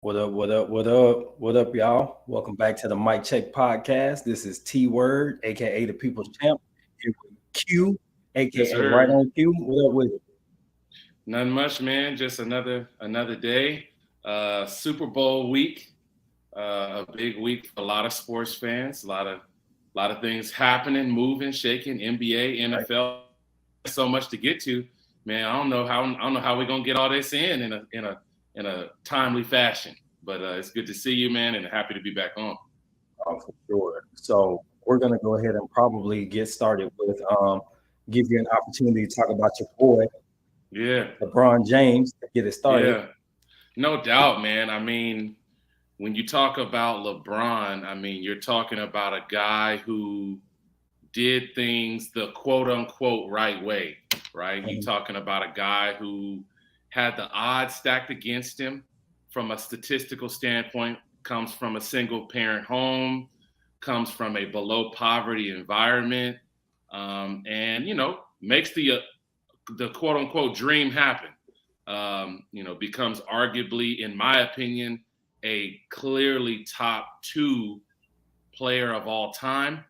What up, what up, what up, what up, y'all? Welcome back to the Mic Check Podcast. This is T Word, aka the People's Champ, here with Q, Yes, aka Right sir. on Q. What up with it? Nothing much, man. Just another day. Super Bowl week. A big week for a lot of sports fans. A lot of things happening, moving, shaking. NBA, Right. NFL. So much to get to, man. I don't know how we're gonna get all this in a timely fashion. But it's good to see you, man, and happy to be back on. For sure. So we're gonna go ahead and probably get started with give you an opportunity to talk about your boy, Yeah, LeBron James, to get it started. yeah, no doubt, man. I mean, when you talk about LeBron, I mean, you're talking about a guy who did things the quote unquote right way, right? You're Mhm. talking about a guy who had the odds stacked against him from a statistical standpoint, comes from a single parent home, comes from a below poverty environment, and, makes the quote unquote dream happen. Becomes arguably, in my opinion, a clearly top two player of all time.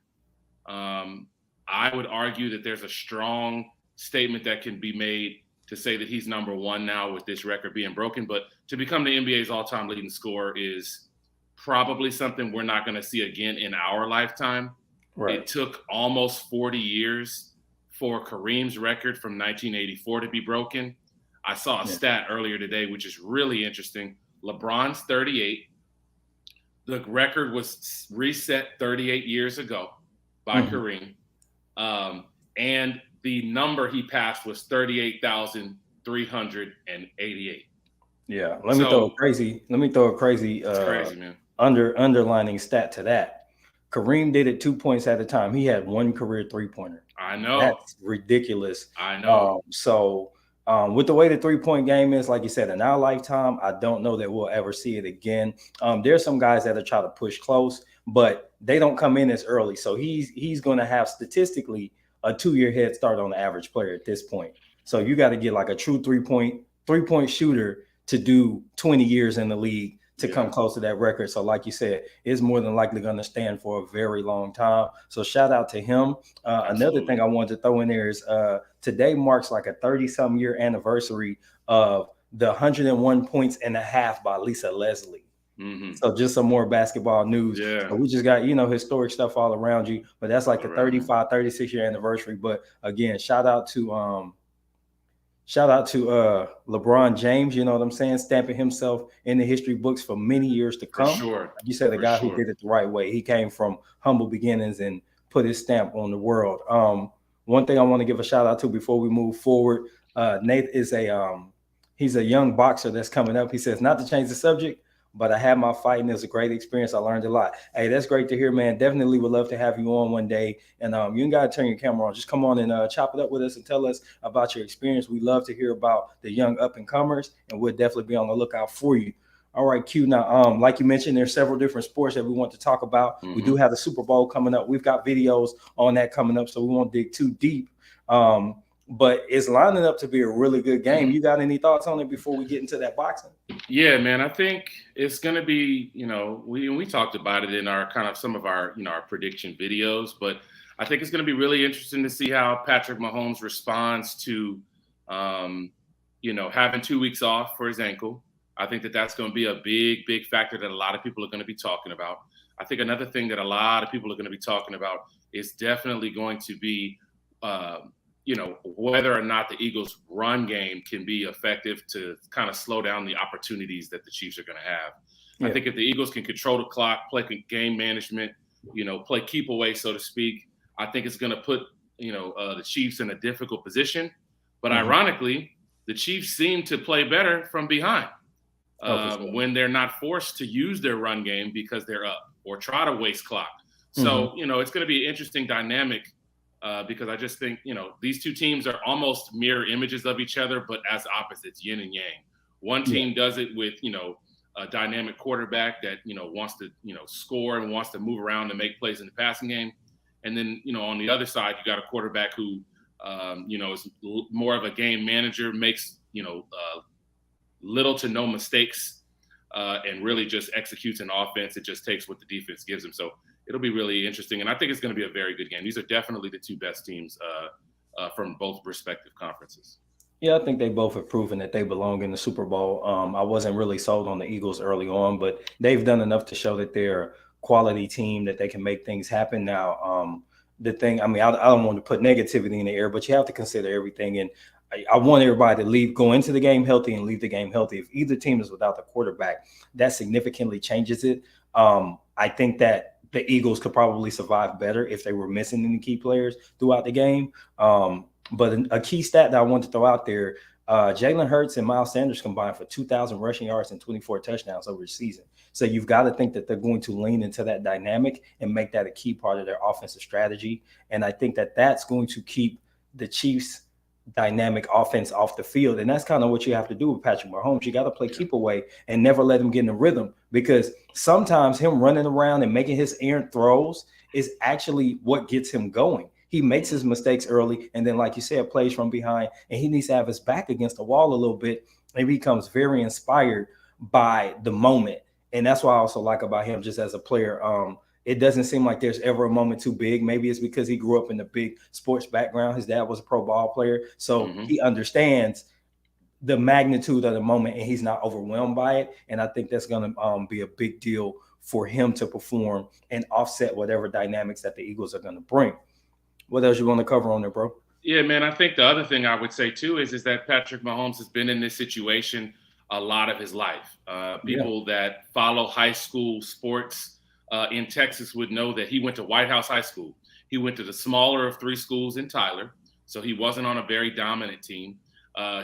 um, I would argue that there's a strong statement that can be made to say that he's number one now with this record being broken. But to become the NBA's all time leading scorer is probably something we're not going to see again in our lifetime. Right. It took almost 40 years for Kareem's record from 1984 to be broken. I saw a Yeah. stat earlier today, which is really interesting. LeBron's 38. The record was reset 38 years ago by Mhm. Kareem. And the number he passed was 38,388. Yeah. So Let me throw a crazy it's crazy, man. underlining stat to that. Kareem did it 2 points at a time. He had one career three-pointer. I know. That's ridiculous. I know. With the way the three-point game is, like you said, in our lifetime, I don't know that we'll ever see it again. There's some guys that are trying to push close, but they don't come in as early. So he's going to have statistically a 2 year head start on the average player at this point. So you got to get like a true three point shooter to do 20 years in the league to come Yeah, close to that record. So, like you said, it's more than likely going to stand for a very long time. So, shout out to him. Another thing absolutely. I wanted to throw in there is today marks like a 30-some year anniversary of the 101 points and a half by Lisa Leslie. Hmm. So just some more basketball news. So Yeah, we just got, historic stuff all around you, but that's like all the around, man. 35, 36 year anniversary. But again, shout out to LeBron James, you know what I'm saying, stamping himself in the history books for many years to For come. sure. Like you said, a For guy who sure. did it the right way. He came from humble beginnings and put his stamp on the world. One thing I want to give a shout out to before we move forward, Nate is a he's a young boxer that's coming up. He says, not to change the subject, but I had my fight and it was a great experience. I learned a lot. Hey, that's great to hear, man. Definitely would love to have you on one day. And you ain't got to turn your camera on. Just come on and chop it up with us and tell us about your experience. We love to hear about the young up and comers, and we'll definitely be on the lookout for you. All right, Q. Now, like you mentioned, there's several different sports that we want to talk about. We do Hmm. have the Super Bowl coming up. We've got videos on that coming up, so we won't dig too deep. But it's lining up to be a really good game. You got any thoughts on it before we get into that boxing? Yeah, man. I think it's gonna be, we talked about it in our kind of some of our, our prediction videos, but I think it's gonna be really interesting to see how Patrick Mahomes responds to, having 2 weeks off for his ankle. I think that that's going to be a big, big factor that a lot of people are going to be talking about. I think another thing that a lot of people are going to be talking about is definitely going to be, uh, whether or not the Eagles' run game can be effective to kind of slow down the opportunities that the Chiefs are going to have. I Yeah. think if the Eagles can control the clock, play game management, play keep away, so to speak, I think it's going to put, the Chiefs in a difficult position. But Mhm. ironically, the Chiefs seem to play better from behind Oh, for sure. when they're not forced to use their run game because they're up or try to waste clock. Mhm. So, it's going to be an interesting dynamic because I just think, these two teams are almost mirror images of each other, but as opposites, yin and yang. One Yeah. team does it with, a dynamic quarterback that, wants to, score and wants to move around and make plays in the passing game. And then, on the other side, you got a quarterback who, is more of a game manager, makes, little to no mistakes and really just executes an offense. It just takes what the defense gives him. So it'll be really interesting. And I think it's going to be a very good game. These are definitely the two best teams from both respective conferences. Yeah, I think they both have proven that they belong in the Super Bowl. I wasn't really sold on the Eagles early on, but they've done enough to show that they're a quality team that they can make things happen. Now, the thing, I mean, I don't want to put negativity in the air, but you have to consider everything. And I want everybody to go into the game healthy and leave the game healthy. If either team is without the quarterback, that significantly changes it. I think that the Eagles could probably survive better if they were missing any key players throughout the game. But a key stat that I want to throw out there, Jalen Hurts and Miles Sanders combined for 2,000 rushing yards and 24 touchdowns over the season. So you've got to think that they're going to lean into that dynamic and make that a key part of their offensive strategy. And I think that that's going to keep the Chiefs' dynamic offense off the field. And that's kind of what you have to do with Patrick Mahomes. You got to play keep away and never let him get in the rhythm, because sometimes him running around and making his errant throws is actually what gets him going. He makes his mistakes early, and then, like you said, plays from behind, and he needs to have his back against the wall a little bit, and he becomes very inspired by the moment. And that's what I also like about him just as a player. It doesn't seem like there's ever a moment too big. Maybe it's because he grew up in a big sports background. His dad was a pro ball player, so he understands the magnitude of the moment, and he's not overwhelmed by it. And I think that's going to be a big deal for him to perform and offset whatever dynamics that the Eagles are going to bring. What else you want to cover on there, bro? Yeah, man. I think the other thing I would say too is that Patrick Mahomes has been in this situation a lot of his life. People that follow high school sports in Texas would know that he went to White House High School. He went to the smaller of three schools in Tyler, so he wasn't on a very dominant team.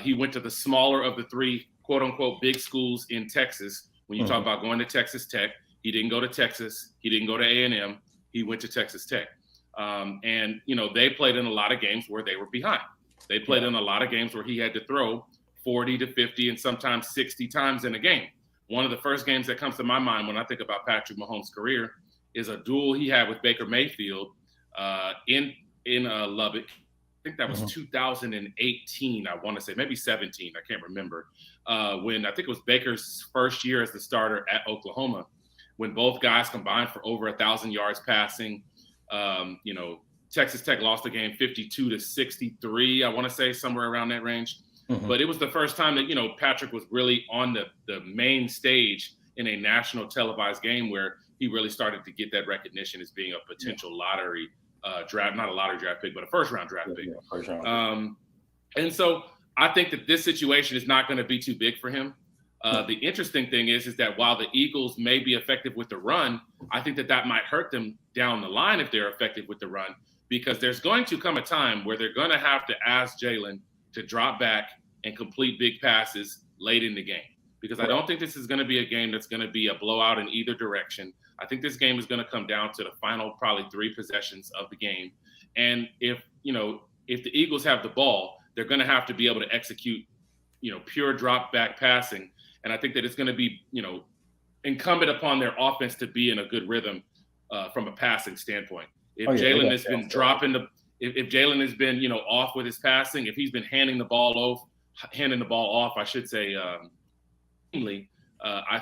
He went to the smaller of the three quote unquote big schools in Texas. When you talk about going to Texas Tech, he didn't go to Texas. He didn't go to A&M. He went to Texas Tech. And, you know, they played in a lot of games where they were behind. They played in a lot of games where he had to throw 40 to 50 and sometimes 60 times in a game. One of the first games that comes to my mind when I think about Patrick Mahomes' career is a duel he had with Baker Mayfield in Lubbock. I think that was 2018, I want to say, maybe 17, I can't remember, when I think it was Baker's first year as the starter at Oklahoma, when both guys combined for over 1,000 yards passing. You know, Texas Tech lost the game 52 to 63, I want to say, somewhere around that range. But it was the first time that, you know, Patrick was really on the main stage in a national televised game where he really started to get that recognition as being a potential lottery draft, not a lottery draft pick, but a first round draft pick. And so I think that this situation is not going to be too big for him. The interesting thing is that while the Eagles may be effective with the run, I think that might hurt them down the line if they're effective with the run, because there's going to come a time where they're going to have to ask Jalen to drop back and complete big passes late in the game. Because I don't think this is going to be a game that's going to be a blowout in either direction. I think this game is going to come down to the final probably 3 possessions of the game. And if the Eagles have the ball, they're going to have to be able to execute, pure drop back passing. And I think that it's going to be, incumbent upon their offense to be in a good rhythm from a passing standpoint. If Jalen has been if Jalen has been, off with his passing, if he's been handing the ball off, I should say, I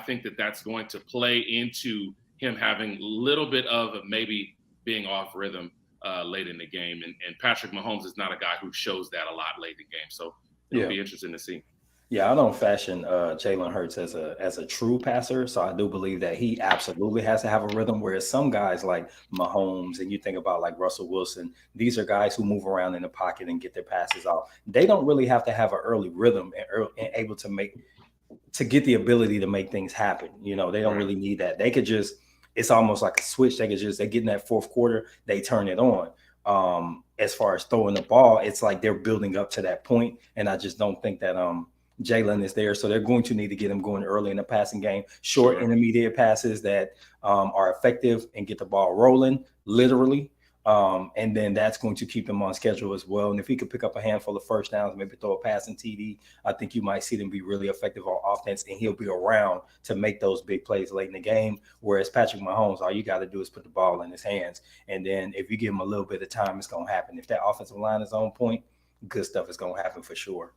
think that that's going to play into him having a little bit of maybe being off rhythm late in the game. And Patrick Mahomes is not a guy who shows that a lot late in the game. So it'll be interesting to see. Yeah, I don't fashion Jalen Hurts as a true passer, so I do believe that he absolutely has to have a rhythm. Whereas some guys like Mahomes, and you think about like Russell Wilson, these are guys who move around in the pocket and get their passes off. They don't really have to have an early rhythm and able to get the ability to make things happen. They don't really need that. They could just, it's almost like a switch. They get in that fourth quarter, they turn it on. As far as throwing the ball, it's like they're building up to that point, and I just don't think that Jalen is there. So they're going to need to get him going early in the passing game, short intermediate passes that are effective and get the ball rolling, literally. And then that's going to keep them on schedule as well. And if he could pick up a handful of first downs, maybe throw a passing TD, I think you might see them be really effective on offense, and he'll be around to make those big plays late in the game. Whereas Patrick Mahomes, all you got to do is put the ball in his hands. And then if you give him a little bit of time, it's going to happen. If that offensive line is on point, good stuff is going to happen for sure.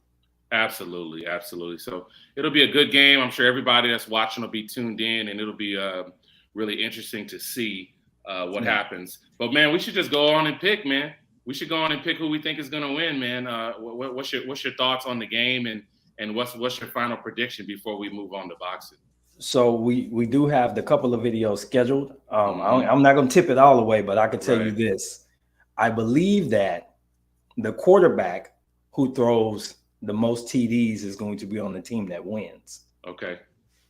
Absolutely, absolutely. So it'll be a good game. I'm sure everybody that's watching will be tuned in, and it'll be really interesting to see what Yeah. happens. But man, we should just go on and pick, man. We should go on and pick who we think is going to win, man. What's your thoughts on the game, and what's your final prediction before we move on to boxing? So we do have the couple of videos scheduled. Hmm. I'm not going to tip it all the way, but I can tell you Right. this: I believe that the quarterback who throws the most TDs is going to be on the team that wins. Okay.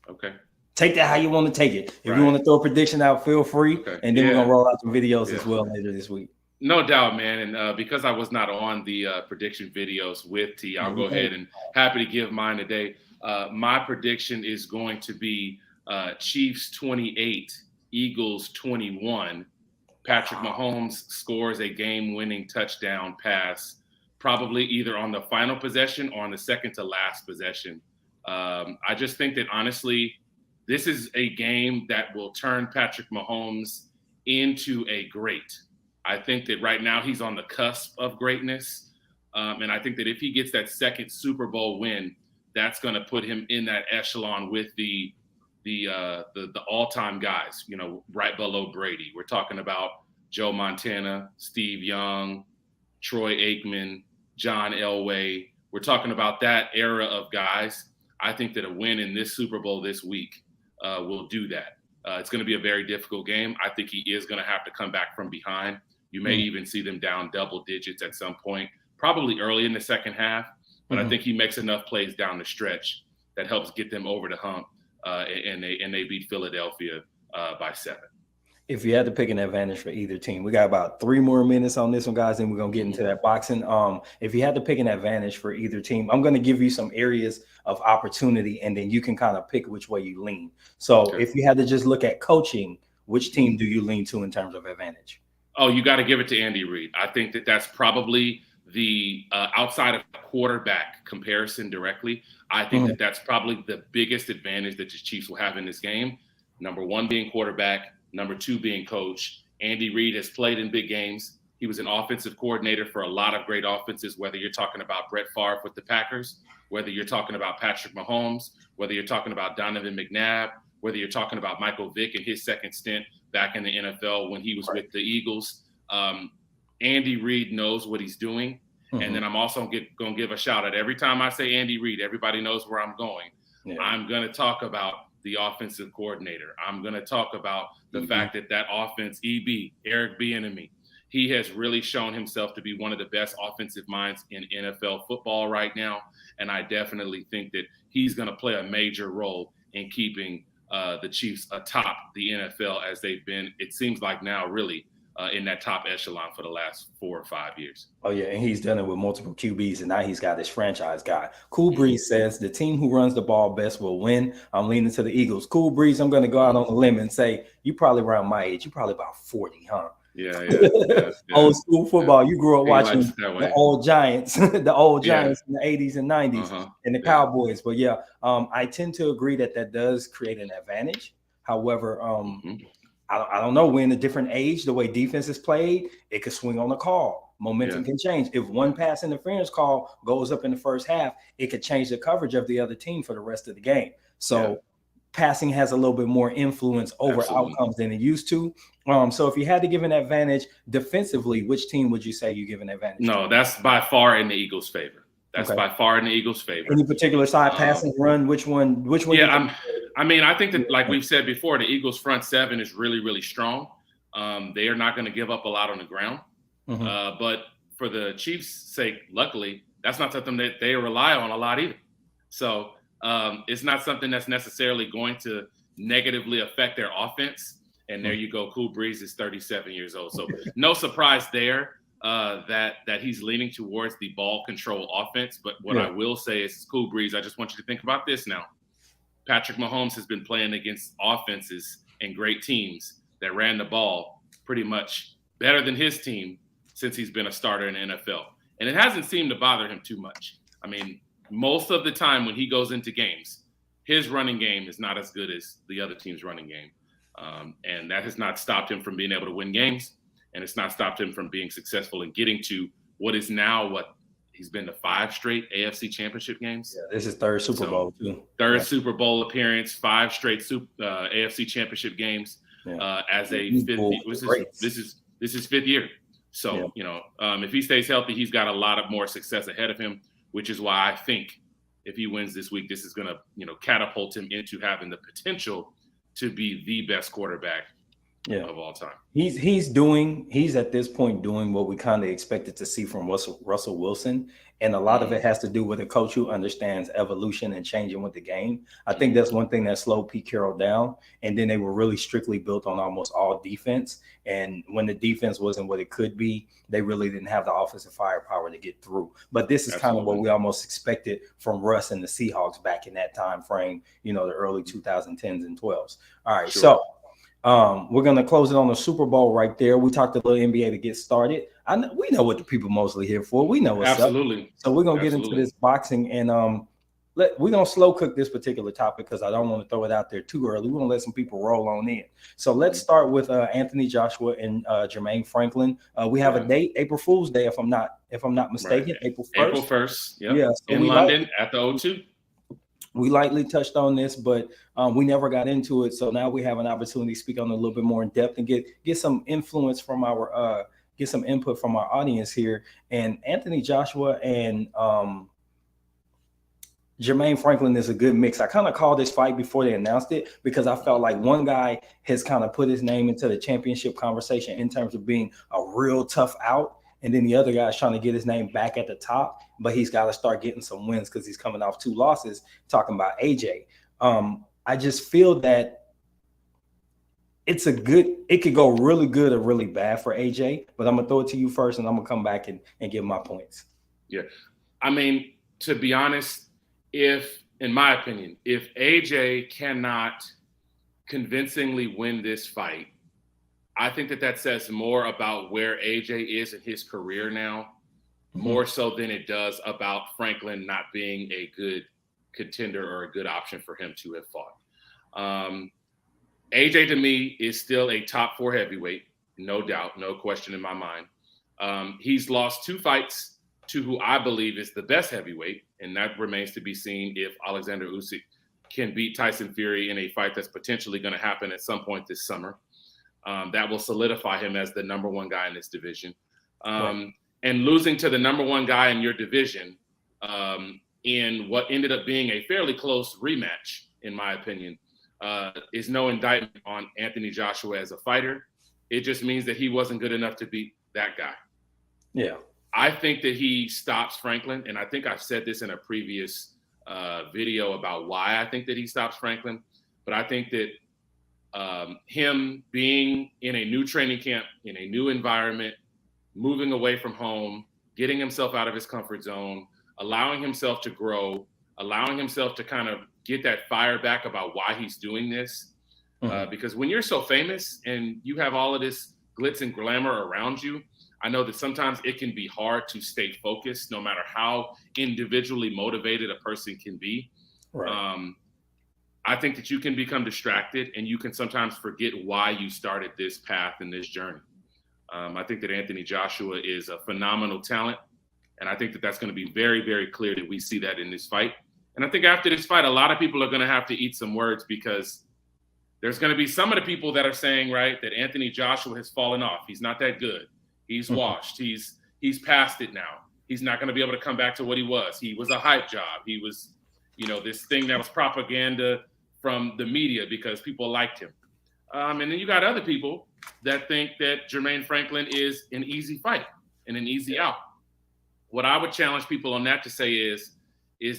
Okay. Take that how you want to take it. If you Right. want to throw a prediction out, feel free. Okay. And then we're gonna Yeah. roll out some videos Yeah. as well later this week. No doubt, man. And because I was not on the prediction videos with T, I'll go ahead and happy to give mine today. My prediction is going to be Chiefs 28, Eagles 21. Patrick Mahomes scores a game-winning touchdown pass, probably either on the final possession or on the second to last possession. I just think that honestly, this is a game that will turn Patrick Mahomes into a great. I think that right now he's on the cusp of greatness. And I think that if he gets that second Super Bowl win, that's going to put him in that echelon with the all-time guys, you know, right below Brady. We're talking about Joe Montana, Steve Young, Troy Aikman, John Elway. We're talking about that era of guys. I think that a win in this Super Bowl this week will do that. It's going to be a very difficult game. I think he is going to have to come back from behind. You may even see them down double digits at some point, probably early in the second half. But I think he makes enough plays down the stretch that helps get them over the hump, and they beat Philadelphia by 7. If you had to pick an advantage for either team, we got about 3 more minutes on this one, guys. Then we're gonna get into that boxing. If you had to pick an advantage for either team, I'm gonna give you some areas of opportunity, and then you can kind of pick which way you lean. So if you had to just look at coaching, which team do you lean to in terms of advantage? Oh, you got to give it to Andy Reid. I think that that's probably the outside of quarterback comparison directly. I think that that's probably the biggest advantage that the Chiefs will have in this game. Number one being quarterback, number two being coach. Andy Reid has played in big games. He was an offensive coordinator for a lot of great offenses, whether you're talking about Brett Favre with the Packers, whether you're talking about Patrick Mahomes, whether you're talking about Donovan McNabb, whether you're talking about Michael Vick and his second stint back in the NFL when he was with the Eagles. Andy Reid knows what he's doing. And then I'm also going to give a shout out. Every time I say Andy Reid, everybody knows where I'm going. Yeah. I'm going to talk about the offensive coordinator. I'm going to talk about the fact that that offense, Eric Bieniemy, he has really shown himself to be one of the best offensive minds in NFL football right now. And I definitely think that he's going to play a major role in keeping the Chiefs atop the NFL as they've been, it seems like now, really in that top echelon for the last 4 or 5 years. Oh, yeah, and he's done it with multiple QBs, and now he's got his franchise guy. Cool Breeze says the team who runs the ball best will win. I'm leaning to the Eagles. Cool Breeze, I'm going to go out on a limb and say you probably around my age. You probably about 40, huh? Yeah. Old school football. You grew up watching the old Giants, the old Giants in the 80s and 90s, and the Cowboys. But yeah, I tend to agree that that does create an advantage. However, I don't know. We're in a different age. The way defense is played, it could swing on a call. Momentum can change. If one pass interference call goes up in the first half, it could change the coverage of the other team for the rest of the game. So passing has a little bit more influence over outcomes than it used to. So if you had to give an advantage defensively, which team would you say you give an advantage? No, that's by far in the Eagles' favor. That's by far in the Eagles' favor. Any particular side, passing, run? Which one? Yeah, I think that, like we've said before, the Eagles' front seven is really, really strong. They are not going to give up a lot on the ground. But for the Chiefs' sake, luckily, that's not something that they rely on a lot either. So it's not something that's necessarily going to negatively affect their offense. And there you go. Cool Breeze is 37 years old. So no surprise there that he's leaning towards the ball control offense. But what I will say is, Cool Breeze, I just want you to think about this now. Patrick Mahomes has been playing against offenses and great teams that ran the ball pretty much better than his team since he's been a starter in the NFL. And it hasn't seemed to bother him too much. I mean, most of the time when he goes into games, his running game is not as good as the other team's running game. And that has not stopped him from being able to win games. And it's not stopped him from being successful in getting to what is now what He's been to 5 straight AFC Championship games. Yeah, this is third Super Bowl too. Third Super Bowl appearance, 5 straight AFC Championship games. As a this is 5th year. So if he stays healthy, he's got a lot of more success ahead of him, which is why I think if he wins this week, this is going to catapult him into having the potential to be the best quarterback of all time. He's at this point doing what we kind of expected to see from Russell Wilson. And a lot of it has to do with a coach who understands evolution and changing with the game. I think that's one thing that slowed Pete Carroll down. And then they were really strictly built on almost all defense. And when the defense wasn't what it could be, they really didn't have the offensive firepower to get through. But this is kind of what we almost expected from Russ and the Seahawks back in that time frame, the early 2010s and 12s. All right, so we're going to close it on the Super Bowl right there. We talked a little NBA to get started. We know what the people mostly here for. We know what's up. So we're going to get into this boxing, and we're going to slow cook this particular topic because I don't want to throw it out there too early. We're going to let some people roll on in. So let's start with Anthony Joshua and Jermaine Franklin. We have a date, April Fool's Day, if I'm not mistaken, right. April 1st. April 1st, yeah. So in London at the O2. We lightly touched on this, but we never got into it. So now we have an opportunity to speak on it a little bit more in depth and get some influence from get some input from our audience here. And Anthony Joshua and Jermaine Franklin is a good mix. I kind of called this fight before they announced it because I felt like one guy has kind of put his name into the championship conversation in terms of being a real tough out. And then the other guy's trying to get his name back at the top, but he's got to start getting some wins because he's coming off 2 losses, talking about AJ. I just feel that it could go really good or really bad for AJ, but I'm going to throw it to you first and I'm going to come back and give my points. Yeah. I mean, to be honest, in my opinion, if AJ cannot convincingly win this fight, I think that says more about where AJ is in his career now, more so than it does about Franklin not being a good contender or a good option for him to have fought. AJ to me is still a top 4 heavyweight, no doubt, no question in my mind. He's lost 2 fights to who I believe is the best heavyweight, and that remains to be seen if Alexander Usyk can beat Tyson Fury in a fight that's potentially going to happen at some point this summer. That will solidify him as the number 1 guy in this division. Right. And losing to the number 1 guy in your division in what ended up being a fairly close rematch, in my opinion, is no indictment on Anthony Joshua as a fighter. It just means that he wasn't good enough to beat that guy. Yeah. I think that he stops Franklin, and I think I've said this in a previous video about why I think that he stops Franklin, but I think that him being in a new training camp, in a new environment, moving away from home, getting himself out of his comfort zone, allowing himself to grow, allowing himself to kind of get that fire back about why he's doing this. Because when you're so famous and you have all of this glitz and glamour around you, I know that sometimes it can be hard to stay focused no matter how individually motivated a person can be. Right. I think that you can become distracted and you can sometimes forget why you started this path and this journey. I think that Anthony Joshua is a phenomenal talent. And I think that that's going to be very, very clear that we see that in this fight. And I think after this fight, a lot of people are going to have to eat some words because there's going to be some of the people that are saying, right, that Anthony Joshua has fallen off. He's not that good. He's washed. He's past it now. He's not going to be able to come back to what he was. He was a hype job. He was, this thing that was propaganda from the media because people liked him. And then you got other people that think that Jermaine Franklin is an easy fight and an easy out. What I would challenge people on that to say is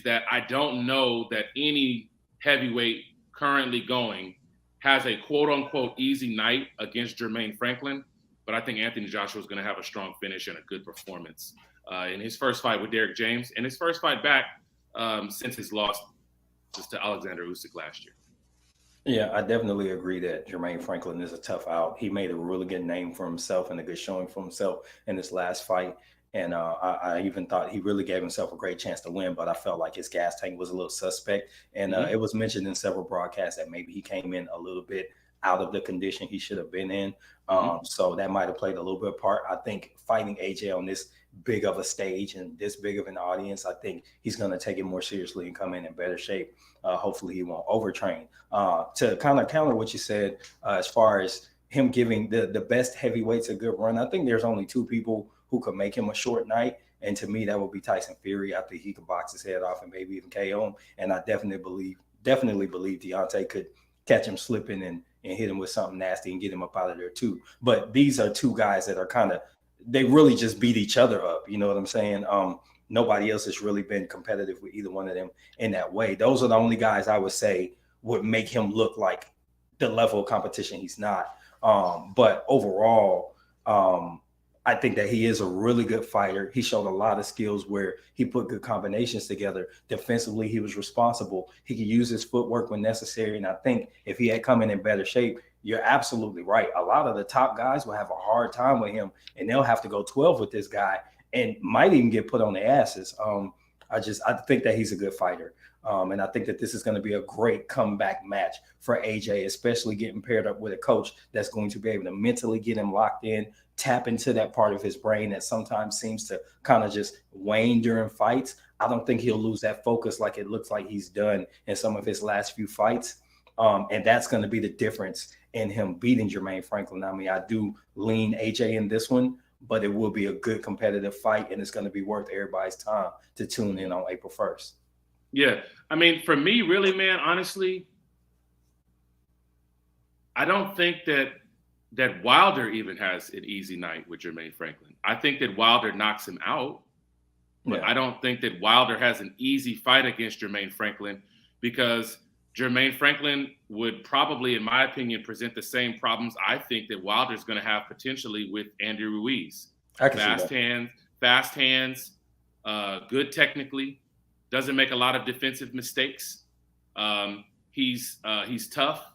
that I don't know that any heavyweight currently going has a quote unquote easy night against Jermaine Franklin, but I think Anthony Joshua is going to have a strong finish and a good performance in his first fight with Derek James and his first fight back since his loss to Alexander Usyk last year. Yeah, I definitely agree that Jermaine Franklin is a tough out. He made a really good name for himself and a good showing for himself in this last fight. And I even thought he really gave himself a great chance to win, but I felt like his gas tank was a little suspect. And it was mentioned in several broadcasts that maybe he came in a little bit out of the condition he should have been in. Mm-hmm. So that might have played a little bit of part. I think fighting AJ on this big of a stage and this big of an audience, I think he's going to take it more seriously and come in better shape. Hopefully he won't overtrain. To kind of counter what you said, as far as him giving the best heavyweights a good run, I think there's only two people who could make him a short night. And to me, that would be Tyson Fury. I think he could box his head off and maybe even KO him. And I definitely believe Deontay could catch him slipping and hit him with something nasty and get him up out of there too. But these are two guys that are they really just beat each other up. You know what I'm saying? Nobody else has really been competitive with either one of them in that way. Those are the only guys I would say would make him look like the level of competition he's not. But overall, I think that he is a really good fighter. He showed a lot of skills where he put good combinations together. Defensively, he was responsible. He could use his footwork when necessary. And I think if he had come in better shape, you're absolutely right. A lot of the top guys will have a hard time with him, and they'll have to go 12 with this guy and might even get put on their asses. I think that he's a good fighter. And I think that this is going to be a great comeback match for AJ, especially getting paired up with a coach that's going to be able to mentally get him locked in, tap into that part of his brain that sometimes seems to kind of just wane during fights. I don't think he'll lose that focus like it looks like he's done in some of his last few fights. And that's going to be the difference in him beating Jermaine Franklin. I mean, I do lean AJ in this one, but it will be a good competitive fight, and it's going to be worth everybody's time to tune in on April 1st. Yeah. I mean, for me, really, man, honestly, I don't think that Wilder even has an easy night with Jermaine Franklin. I think that Wilder knocks him out, but I don't think that Wilder has an easy fight against Jermaine Franklin, because Jermaine Franklin would probably, in my opinion, present the same problems I think that Wilder's going to have potentially with Andy Ruiz. Fast hands, good technically, doesn't make a lot of defensive mistakes. He's tough,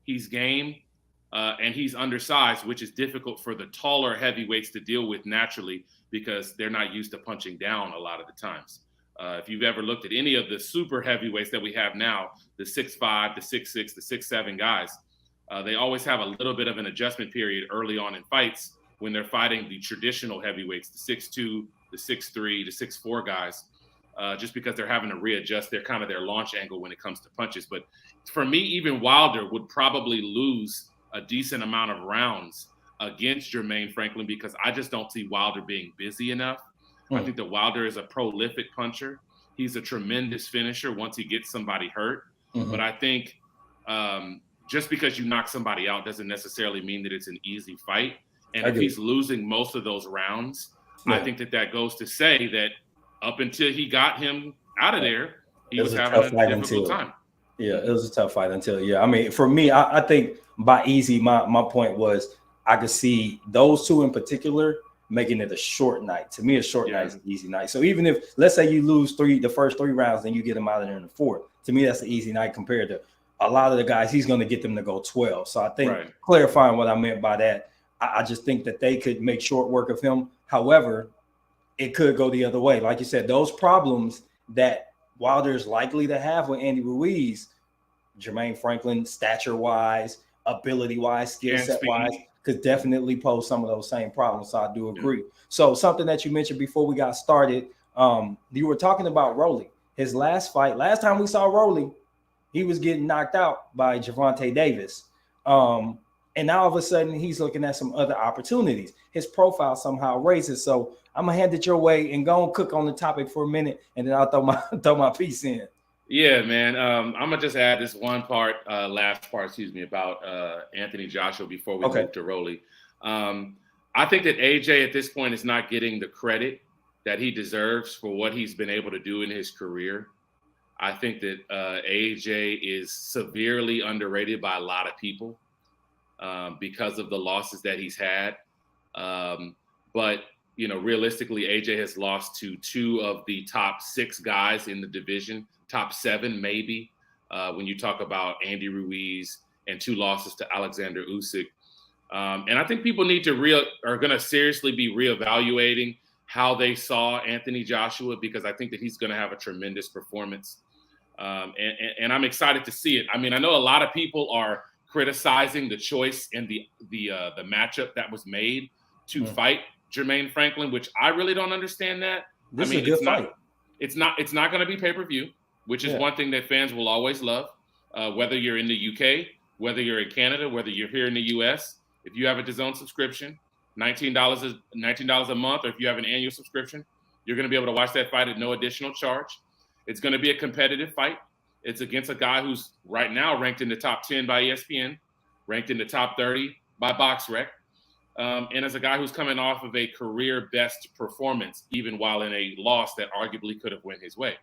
he's game, and he's undersized, which is difficult for the taller heavyweights to deal with naturally because they're not used to punching down a lot of the times. If you've ever looked at any of the super heavyweights that we have now, the 6'5", the 6'6", the 6'7" guys, they always have a little bit of an adjustment period early on in fights when they're fighting the traditional heavyweights, the 6'2", the 6'3", the 6'4" guys, just because they're having to readjust their launch angle when it comes to punches. But for me, even Wilder would probably lose a decent amount of rounds against Jermaine Franklin because I just don't see Wilder being busy enough. I think that Wilder is a prolific puncher. He's a tremendous finisher once he gets somebody hurt. But I think just because you knock somebody out doesn't necessarily mean that it's an easy fight. And if he's losing most of those rounds, I think that goes to say that up until he got him out of there, he was having a difficult time. Yeah, it was a tough fight until, I mean, for me, I think by easy, my point was I could see those two in particular making it a short night. To me, a short night is an easy night. So even if, let's say you lose the first three rounds, then you get them out of there in the fourth. To me, that's an easy night compared to a lot of the guys. He's going to get them to go 12. So I think clarifying what I meant by that, I just think that they could make short work of him. However, it could go the other way. Like you said, those problems that Wilder is likely to have with Andy Ruiz, Jermaine Franklin, stature-wise, ability-wise, skill set-wise, could definitely pose some of those same problems. So I do agree. So something that you mentioned before we got started, you were talking about Rolly. His last fight, last time we saw Rolly, he was getting knocked out by Gervonta Davis. And now all of a sudden he's looking at some other opportunities. His profile somehow raises. So I'm gonna hand it your way and go and cook on the topic for a minute, and then I'll throw my piece in. Yeah, man. I'm gonna just add this last part, about Anthony Joshua before we move to Rolly. I think that AJ at this point is not getting the credit that he deserves for what he's been able to do in his career. I think that AJ is severely underrated by a lot of people because of the losses that he's had. But realistically, AJ has lost to two of the top 6 guys in the division. Top 7, maybe, when you talk about Andy Ruiz, and 2 losses to Alexander Usyk. And I think people are going to seriously be reevaluating how they saw Anthony Joshua, because I think that he's going to have a tremendous performance. And I'm excited to see it. I mean, I know a lot of people are criticizing the choice and the matchup that was made to fight Jermaine Franklin, which I really don't understand that. This is a good fight. It's not going to be pay-per-view, which is one thing that fans will always love. Whether you're in the UK, whether you're in Canada, whether you're here in the US, if you have a DAZN subscription, $19 a month, or if you have an annual subscription, you're going to be able to watch that fight at no additional charge. It's going to be a competitive fight. It's against a guy who's right now ranked in the top 10 by ESPN, ranked in the top 30 by BoxRec, and as a guy who's coming off of a career best performance, even while in a loss that arguably could have went his way.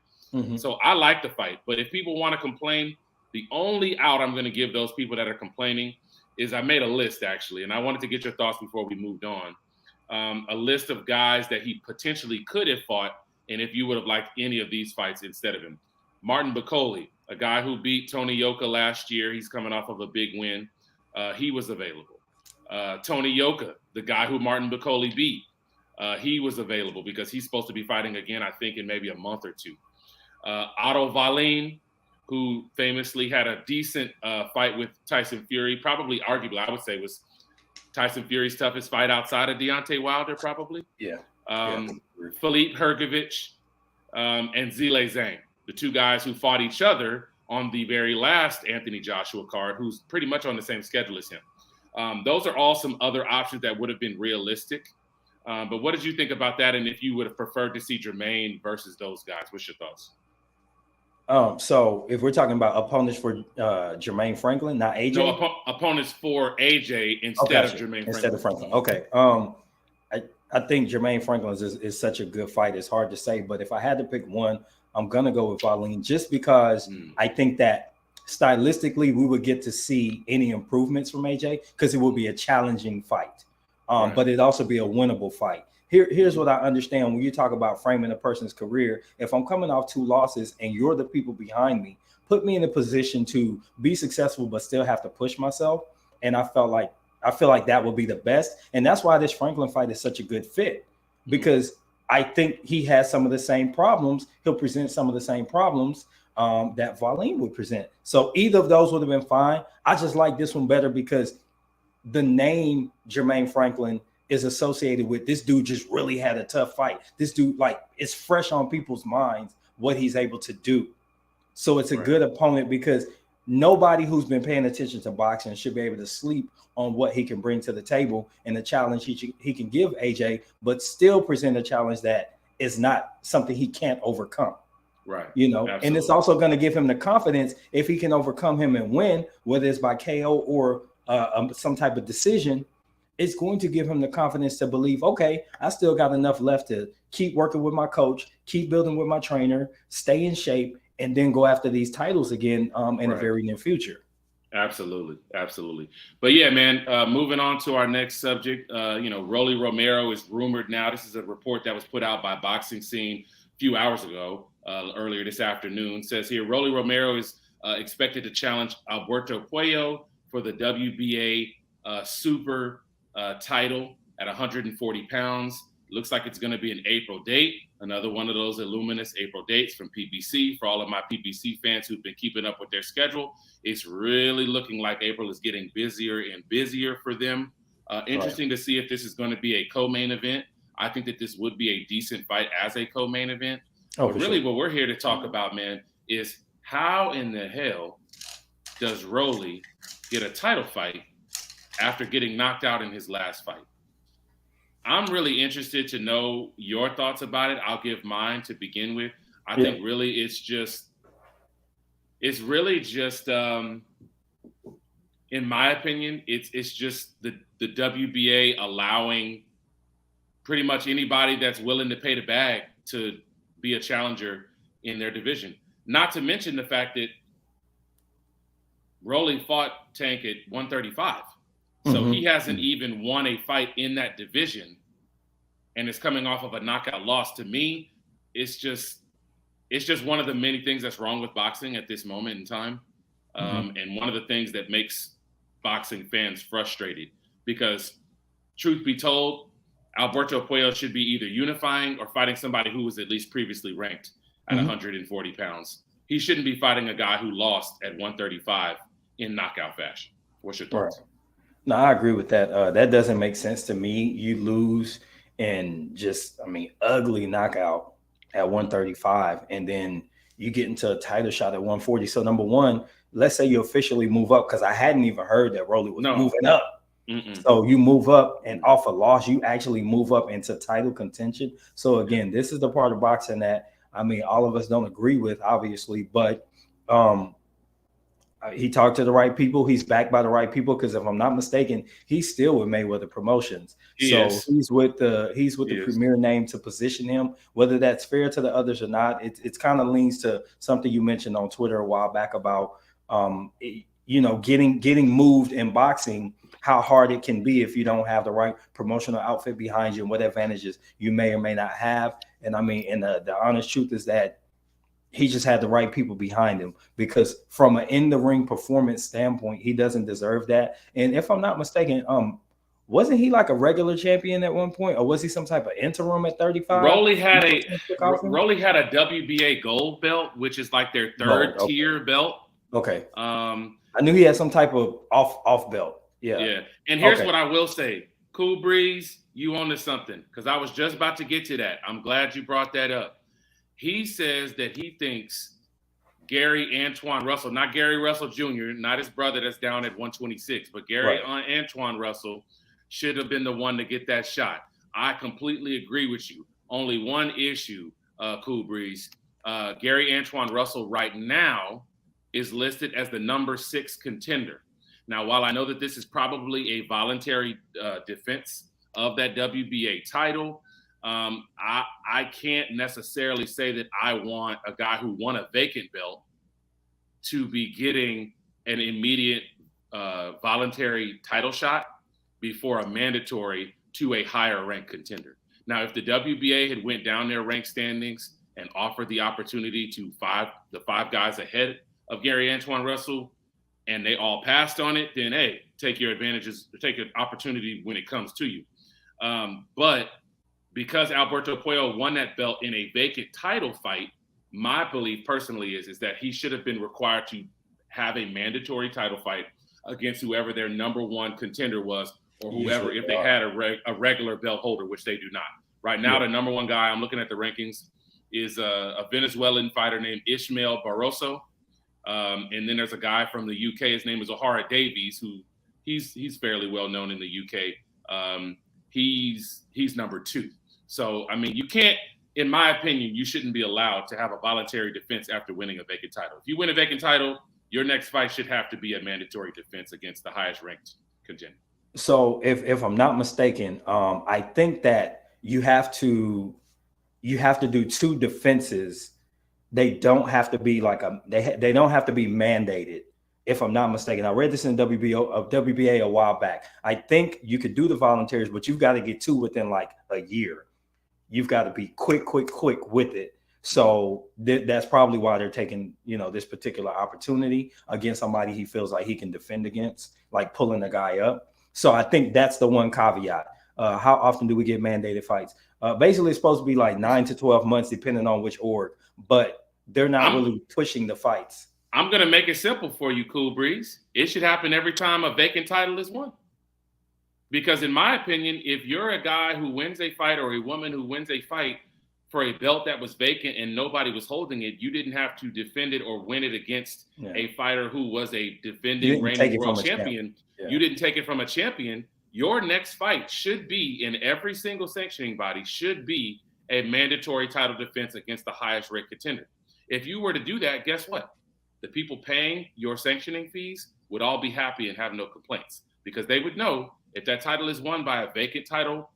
So I like the fight, but if people want to complain, the only out I'm going to give those people that are complaining is I made a list, actually, and I wanted to get your thoughts before we moved on. A list of guys that he potentially could have fought, and if you would have liked any of these fights instead of him. Martin Bakole, a guy who beat Tony Yoka last year. He's coming off of a big win. He was available. Tony Yoka, the guy who Martin Bakole beat, he was available because he's supposed to be fighting again, I think, in maybe a month or two. Otto Wallin, who famously had a decent fight with Tyson Fury, probably, arguably, I would say was Tyson Fury's toughest fight outside of Deontay Wilder, probably. Philippe Hrgovic and Zhilei Zhang, the two guys who fought each other on the very last Anthony Joshua card, who's pretty much on the same schedule as him. Those are all some other options that would have been realistic. But what did you think about that? And if you would have preferred to see Jermaine versus those guys, what's your thoughts? So if we're talking about opponents for Jermaine Franklin, not AJ? No, opponents for AJ instead of Jermaine Franklin. Instead of Franklin. Okay. I think Jermaine Franklin is such a good fight. It's hard to say, but if I had to pick one, I'm going to go with Wallin just because I think that stylistically we would get to see any improvements from AJ because it will be a challenging fight, but it'd also be a winnable fight. Here's what I understand when you talk about framing a person's career. If I'm coming off 2 losses and you're the people behind me, put me in a position to be successful but still have to push myself. And I feel like that will be the best. And that's why this Franklin fight is such a good fit, because I think he has some of the same problems. He'll present some of the same problems that Wallin would present. So either of those would have been fine. I just like this one better because the name Jermaine Franklin is associated with this dude just really had a tough fight. This dude, like, it's fresh on people's minds what he's able to do. So it's a good opponent because nobody who's been paying attention to boxing should be able to sleep on what he can bring to the table and the challenge he can give AJ, but still present a challenge that is not something he can't overcome. Right. You know, absolutely. And it's also going to give him the confidence if he can overcome him and win, whether it's by KO or some type of decision. It's going to give him the confidence to believe, okay, I still got enough left to keep working with my coach, keep building with my trainer, stay in shape, and then go after these titles again in the very near future. Absolutely. But yeah, man, moving on to our next subject, Rolly Romero is rumored now. This is a report that was put out by Boxing Scene a few hours ago, earlier this afternoon. Says here, Rolly Romero is expected to challenge Alberto Puello for the WBA super title at 140 pounds. Looks like it's going to be an April date. Another one of those illuminous April dates from PBC. For all of my PBC fans who've been keeping up with their schedule, it's really looking like April is getting busier and busier for them. Interesting to see if this is going to be a co-main event. I think that this would be a decent fight as a co-main event. But really what we're here to talk about, man, is how in the hell does Rolly get a title fight after getting knocked out in his last fight? I'm really interested to know your thoughts about it. I'll give mine to begin with. I think really it's really just in my opinion, it's just the WBA allowing pretty much anybody that's willing to pay the bag to be a challenger in their division. Not to mention the fact that Rolly fought Tank at 135. So he hasn't even won a fight in that division and is coming off of a knockout loss. To me, it's just one of the many things that's wrong with boxing at this moment in time. And one of the things that makes boxing fans frustrated, because truth be told, Alberto Puello should be either unifying or fighting somebody who was at least previously ranked at 140 pounds. He shouldn't be fighting a guy who lost at 135 in knockout fashion. What's your Right. thoughts? No, I agree with that. That doesn't make sense to me. You lose and just, I mean, ugly knockout at 135, and then you get into a title shot at 140. So number one, let's say you officially move up, because I hadn't even heard that Rolly was No. moving up. Mm-mm. So you move up, and off a loss, you actually move up into title contention. So again, this is the part of boxing that, I mean, all of us don't agree with, obviously, but um, he talked to the right people. He's backed by the right people. Because if I'm not mistaken, he's still with Mayweather Promotions. He So is. he's with the He is. premier name to position him. Whether that's fair to the others or not, it's kind of leans to something you mentioned on Twitter a while back about getting moved in boxing. How hard it can be if you don't have the right promotional outfit behind you, and what advantages you may or may not have. And I mean, and the honest truth is that he just had the right people behind him, because from an in the ring performance standpoint, he doesn't deserve that. And if I'm not mistaken, wasn't he like a regular champion at one point, or was he some type of interim at 35? Rolly had a Took off him? Rolly had a WBA gold belt, which is like their third Gold. Okay. tier belt. Okay. Um, I knew he had some type of off belt. Yeah. yeah. And here's Okay. what I will say. Cool Breeze, you onto something, because I was just about to get to that. I'm glad you brought that up. He says that he thinks Gary Antoine Russell, not Gary Russell Jr., not his brother that's down at 126, but Gary Antoine Russell should have been the one to get that shot. I completely agree with you. Only one issue, Cool Breeze. Gary Antoine Russell right now is listed as the number 6 contender. Now, while I know that this is probably a voluntary defense of that WBA title, I can't necessarily say that I want a guy who won a vacant belt to be getting an immediate voluntary title shot before a mandatory to a higher ranked contender. Now, if the WBA had went down their rank standings and offered the opportunity to the five guys ahead of Gary Antoine Russell, and they all passed on it, then hey, take your advantages, take an opportunity when it comes to you. But because Alberto Puello won that belt in a vacant title fight, my belief personally is that he should have been required to have a mandatory title fight against whoever their number 1 contender was, or whoever, if they had a regular belt holder, which they do not. Right now, the number 1 guy, I'm looking at the rankings, is a Venezuelan fighter named Ishmael Barroso. And then there's a guy from the UK. His name is O'Hara Davies, who he's fairly well known in the UK. He's number 2. So, I mean, you can't, in my opinion, you shouldn't be allowed to have a voluntary defense after winning a vacant title. If you win a vacant title, your next fight should have to be a mandatory defense against the highest ranked contender. So if I'm not mistaken, I think that you have to do 2 defenses. They don't have to be like they don't have to be mandated. If I'm not mistaken, I read this in WBA a while back. I think you could do the volunteers, but you've got to get 2 within like a year. You've got to be quick with it. So that's probably why they're taking, this particular opportunity against somebody he feels like he can defend against, like pulling a guy up. So I think that's the one caveat. How often do we get mandated fights? Basically, it's supposed to be like 9 to 12 months, depending on which org, but they're not really pushing the fights. I'm going to make it simple for you, Cool Breeze. It should happen every time a vacant title is won. Because in my opinion, if you're a guy who wins a fight or a woman who wins a fight for a belt that was vacant and nobody was holding it, you didn't have to defend it or win it against a fighter who was a defending reigning world champion. You didn't take it from a champion. Your next fight should be, in every single sanctioning body, should be a mandatory title defense against the highest ranked contender. If you were to do that, guess what? The people paying your sanctioning fees would all be happy and have no complaints, because they would know if that title is won by a vacant title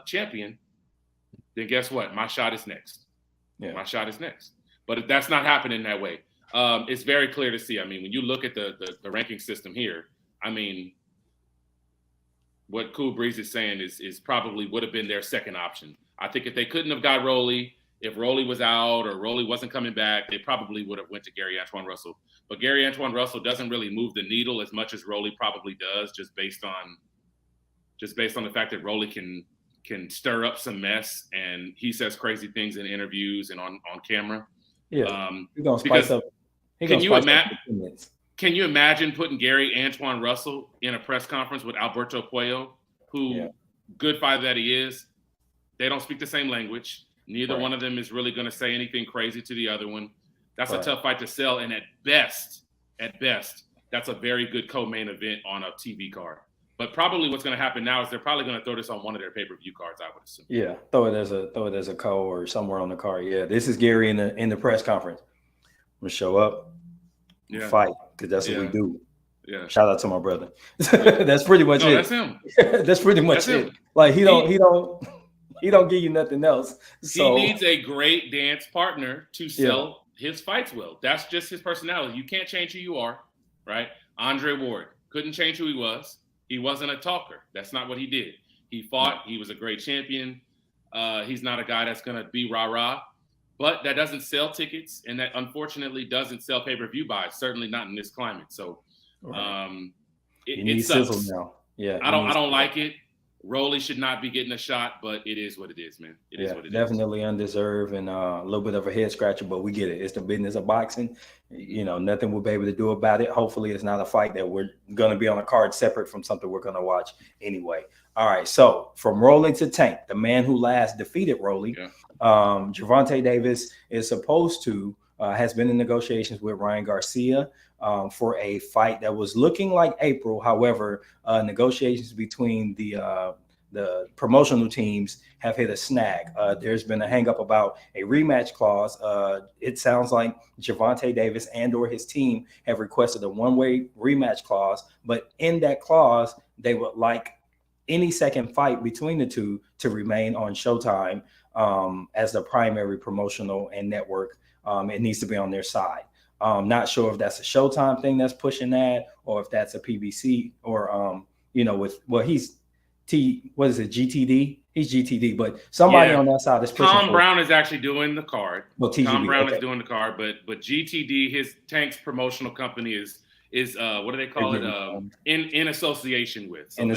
champion, then guess what? My shot is next. Yeah. My shot is next. But that's not happening that way. It's very clear to see. I mean, when you look at the ranking system here, I mean, what Cool Breeze is saying is probably would have been their second option. I think if they couldn't have got Rolly, if Rolly was out or Rolly wasn't coming back, they probably would have went to Gary Antoine Russell. But Gary Antoine Russell doesn't really move the needle as much as Rolly probably does, just based on the fact that Rolly can stir up some mess, and he says crazy things in interviews and on camera. Yeah, he's gonna spice up. Can you imagine? Can you imagine putting Gary Antoine Russell in a press conference with Alberto Puello, who, good fighter that he is, they don't speak the same language. Neither one of them is really going to say anything crazy to the other one. That's a tough fight to sell. And at best, that's a very good co-main event on a TV card. But probably what's going to happen now is they're probably going to throw this on one of their pay-per-view cards, I would assume. Yeah, throw it as a co or somewhere on the card. Yeah, this is Gary in the press conference. I'm gonna show up, fight, because that's what we do. Yeah. Shout out to my brother. That's pretty much it. That's him. That's pretty much it. Like he don't give you nothing else. So he needs a great dance partner to sell his fights well. That's just his personality. You can't change who you are, right? Andre Ward couldn't change who he was. He wasn't a talker. That's not what he did. He fought. He was a great champion. He's not a guy that's going to be rah-rah. But that doesn't sell tickets, and that unfortunately doesn't sell pay-per-view buys, certainly not in this climate. So it sucks. Now. Yeah, I don't like it. Rolly should not be getting a shot, but it is what it is, man. It is what it definitely is. Undeserved and a little bit of a head scratcher, but we get it. It's the business of boxing. You know, nothing we'll be able to do about it. Hopefully it's not a fight that we're going to be on a card separate from something we're going to watch anyway. All right, so from Rolly to Tank, the man who last defeated Rolly, Gervonta Davis is supposed to, has been in negotiations with Ryan Garcia for a fight that was looking like April. However, negotiations between the promotional teams have hit a snag. There's been a hang up about a rematch clause. It sounds like Gervonta Davis and or his team have requested a one-way rematch clause, but in that clause, they would like any second fight between the two to remain on Showtime as the primary promotional and network. It needs to be on their side. Not sure if that's a Showtime thing that's pushing that, or if that's a PBC, or he's GTD? He's GTD, but somebody on that side is pushing. Tom Brown is actually doing the card. Well, TGB, Tom Brown is doing the card, but GTD, his Tank's promotional company, is what do they call it? In association with. So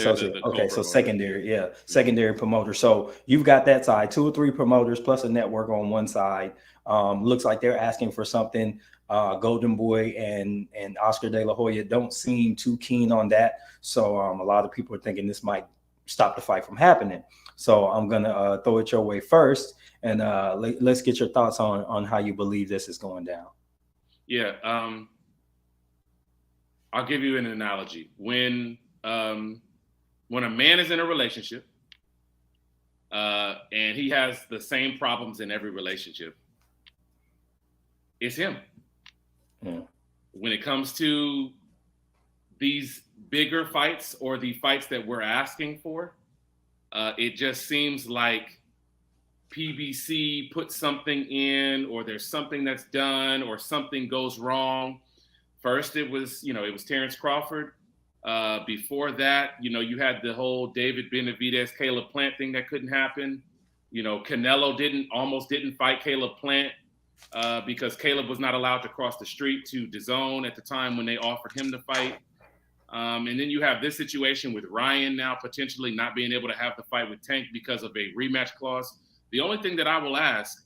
so secondary promoter. So you've got that side, 2 or 3 promoters plus a network on one side. Looks like they're asking for something. Golden Boy and Oscar De La Hoya don't seem too keen on that. So a lot of people are thinking this might stop the fight from happening. So I'm gonna throw it your way first, and let's get your thoughts on how you believe this is going down. Yeah. I'll give you an analogy. When a man is in a relationship and he has the same problems in every relationship, it's him. Yeah. When it comes to these bigger fights or the fights that we're asking for, it just seems like PBC puts something in, or there's something that's done, or something goes wrong. First, it was Terrence Crawford. Before that, you had the whole David Benavidez, Caleb Plant thing that couldn't happen. Canelo almost didn't fight Caleb Plant because Caleb was not allowed to cross the street to DAZN at the time when they offered him to fight. And then you have this situation with Ryan now potentially not being able to have the fight with Tank because of a rematch clause. The only thing that I will ask,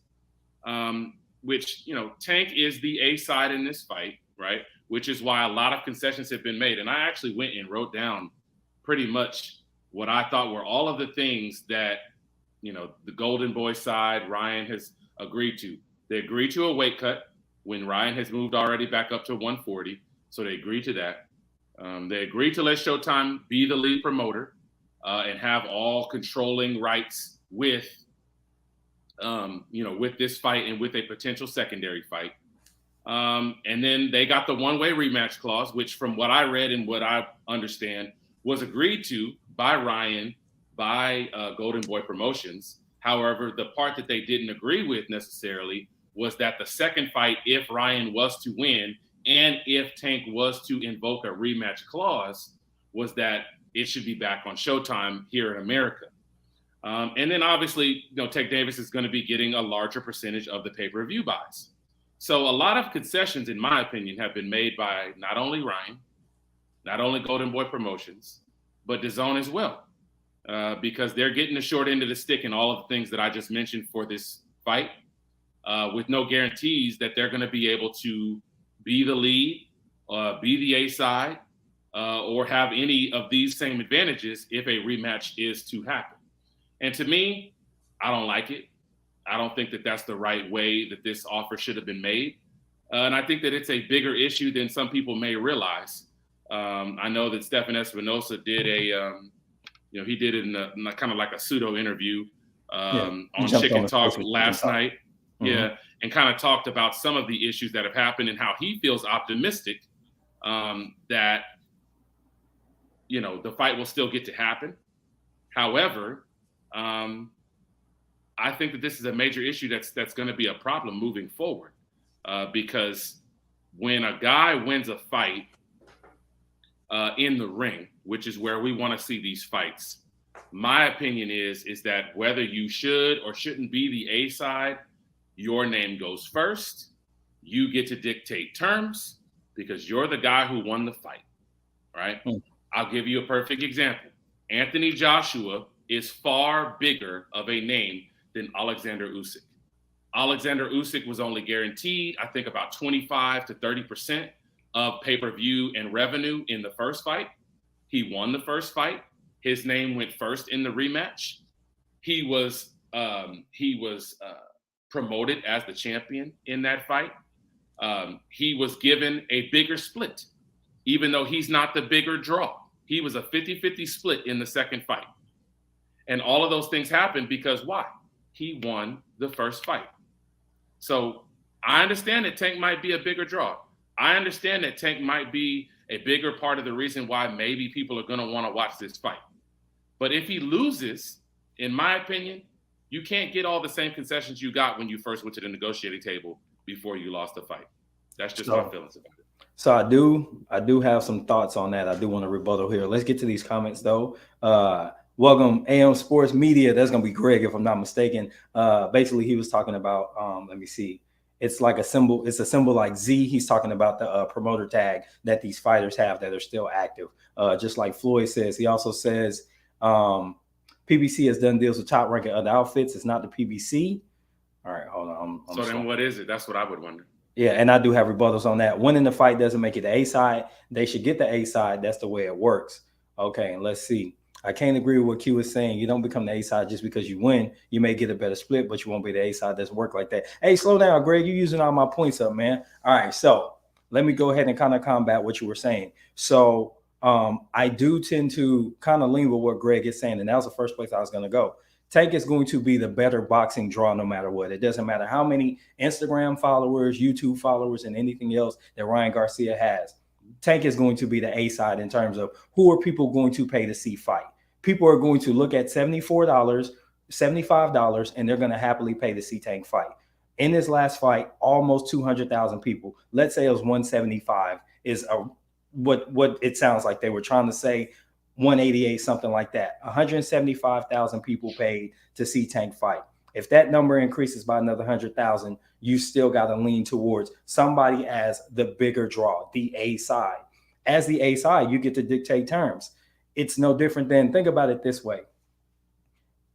which, Tank is the A side in this fight, right? Which is why a lot of concessions have been made. And I actually went and wrote down pretty much what I thought were all of the things that, the Golden Boy side, Ryan has agreed to. They agreed to a weight cut when Ryan has moved already back up to 140. So they agreed to that. They agreed to let Showtime be the lead promoter and have all controlling rights with this fight and with a potential secondary fight. And then they got the one-way rematch clause, which from what I read and what I understand was agreed to by Ryan, by Golden Boy Promotions. However, the part that they didn't agree with necessarily was that the second fight, if Ryan was to win and if Tank was to invoke a rematch clause, was that it should be back on Showtime here in America. And then obviously, Tank Davis is going to be getting a larger percentage of the pay-per-view buys. So a lot of concessions, in my opinion, have been made by not only Ryan, not only Golden Boy Promotions, but DAZN as well, because they're getting the short end of the stick in all of the things that I just mentioned for this fight, with no guarantees that they're going to be able to be the lead be the A side, or have any of these same advantages if a rematch is to happen. And to me, I don't like it. I don't think that that's the right way that this offer should have been made. And I think that it's a bigger issue than some people may realize. I know that Stephen Espinosa did he did it in a kind of like a pseudo interview on Chicken Talk last night. Mm-hmm. Yeah, and kind of talked about some of the issues that have happened and how he feels optimistic that the fight will still get to happen. However, I think that this is a major issue that's going to be a problem moving forward, because when a guy wins a fight in the ring, which is where we want to see these fights, my opinion is that whether you should or shouldn't be the A side, your name goes first. You get to dictate terms because you're the guy who won the fight, right? Mm. I'll give you a perfect example. Anthony Joshua is far bigger of a name than Alexander Usyk. Alexander Usyk was only guaranteed, I think, about 25 to 30% of pay-per-view and revenue in the first fight. He won the first fight. His name went first in the rematch. He was promoted as the champion in that fight. He was given a bigger split, even though he's not the bigger draw. He was a 50-50 split in the second fight. And all of those things happened because why? He won the first fight. So I understand that Tank might be a bigger draw. I understand that Tank might be a bigger part of the reason why maybe people are going to want to watch this fight. But if he loses, in my opinion, you can't get all the same concessions you got when you first went to the negotiating table before you lost the fight. That's just my feelings about it. So I do have some thoughts on that. I do want to rebuttal here. Let's get to these comments though. Welcome AM Sports Media. That's going to be Greg, if I'm not mistaken. Basically, he was talking about, let me see. It's like a symbol. It's a symbol like Z. He's talking about the promoter tag that these fighters have that are still active. Just like Floyd says. He also says PBC has done deals with top ranking other outfits. It's not the PBC. All right, hold on. So then what is it? That's what I would wonder. Yeah, and I do have rebuttals on that. Winning the fight doesn't make it the A side. They should get the A side. That's the way it works. Okay, and let's see. I can't agree with what Q is saying. You don't become the A side just because you win. You may get a better split, but you won't be the A side. Doesn't work like that. Hey, slow down, Greg. You're using all my points up, man. All right, so let me go ahead and kind of combat what you were saying. So I do tend to kind of lean with what Greg is saying, and that was the first place I was going to go. Tank is going to be the better boxing draw no matter what. It doesn't matter how many Instagram followers, YouTube followers, and anything else that Ryan Garcia has. Tank is going to be the A side in terms of who are people going to pay to see fight. People are going to look at $74, $75, and they're going to happily pay to see Tank fight. In this last fight, almost 200,000 people. Let's say it was 175 is what it sounds like they were trying to say. 188, something like that. 175,000 people paid to see Tank fight. If that number increases by another 100,000, you still got to lean towards somebody as the bigger draw, the A side. As the A side, you get to dictate terms. It's no different than, think about it this way.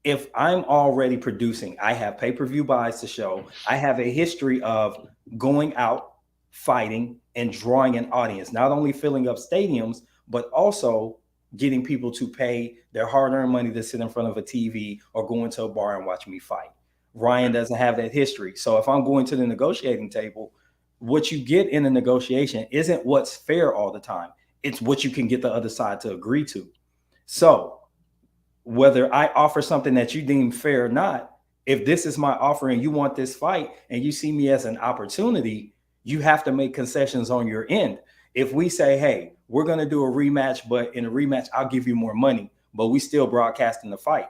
If I'm already producing, I have pay-per-view buys to show, I have a history of going out, fighting, and drawing an audience, not only filling up stadiums, but also getting people to pay their hard-earned money to sit in front of a TV or go into a bar and watch me fight. Ryan doesn't have that history. So if I'm going to the negotiating table, what you get in a negotiation isn't what's fair all the time. It's what you can get the other side to agree to. So whether I offer something that you deem fair or not, if this is my offer and you want this fight and you see me as an opportunity, you have to make concessions on your end. If we say, hey, we're going to do a rematch, but in a rematch, I'll give you more money, but we still broadcasting the fight.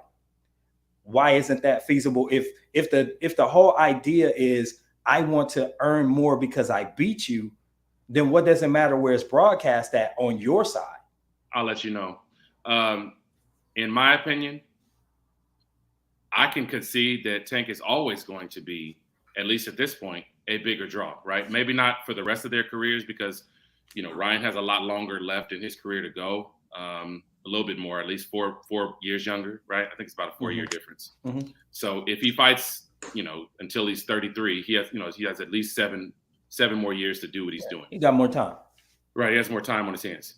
Why isn't that feasible? If the whole idea is I want to earn more because I beat you, then what does it matter where it's broadcast at on your side? I'll let you know. In my opinion, I can concede that Tank is always going to be, at least at this point, a bigger draw, right? Maybe not for the rest of their careers because Ryan has a lot longer left in his career to go, a little bit more, at least four years younger, right? I think it's about a 4-year difference. Mm-hmm. So if he fights, until he's 33, he has at least seven more years to do what he's doing. He got more time. Right, he has more time on his hands.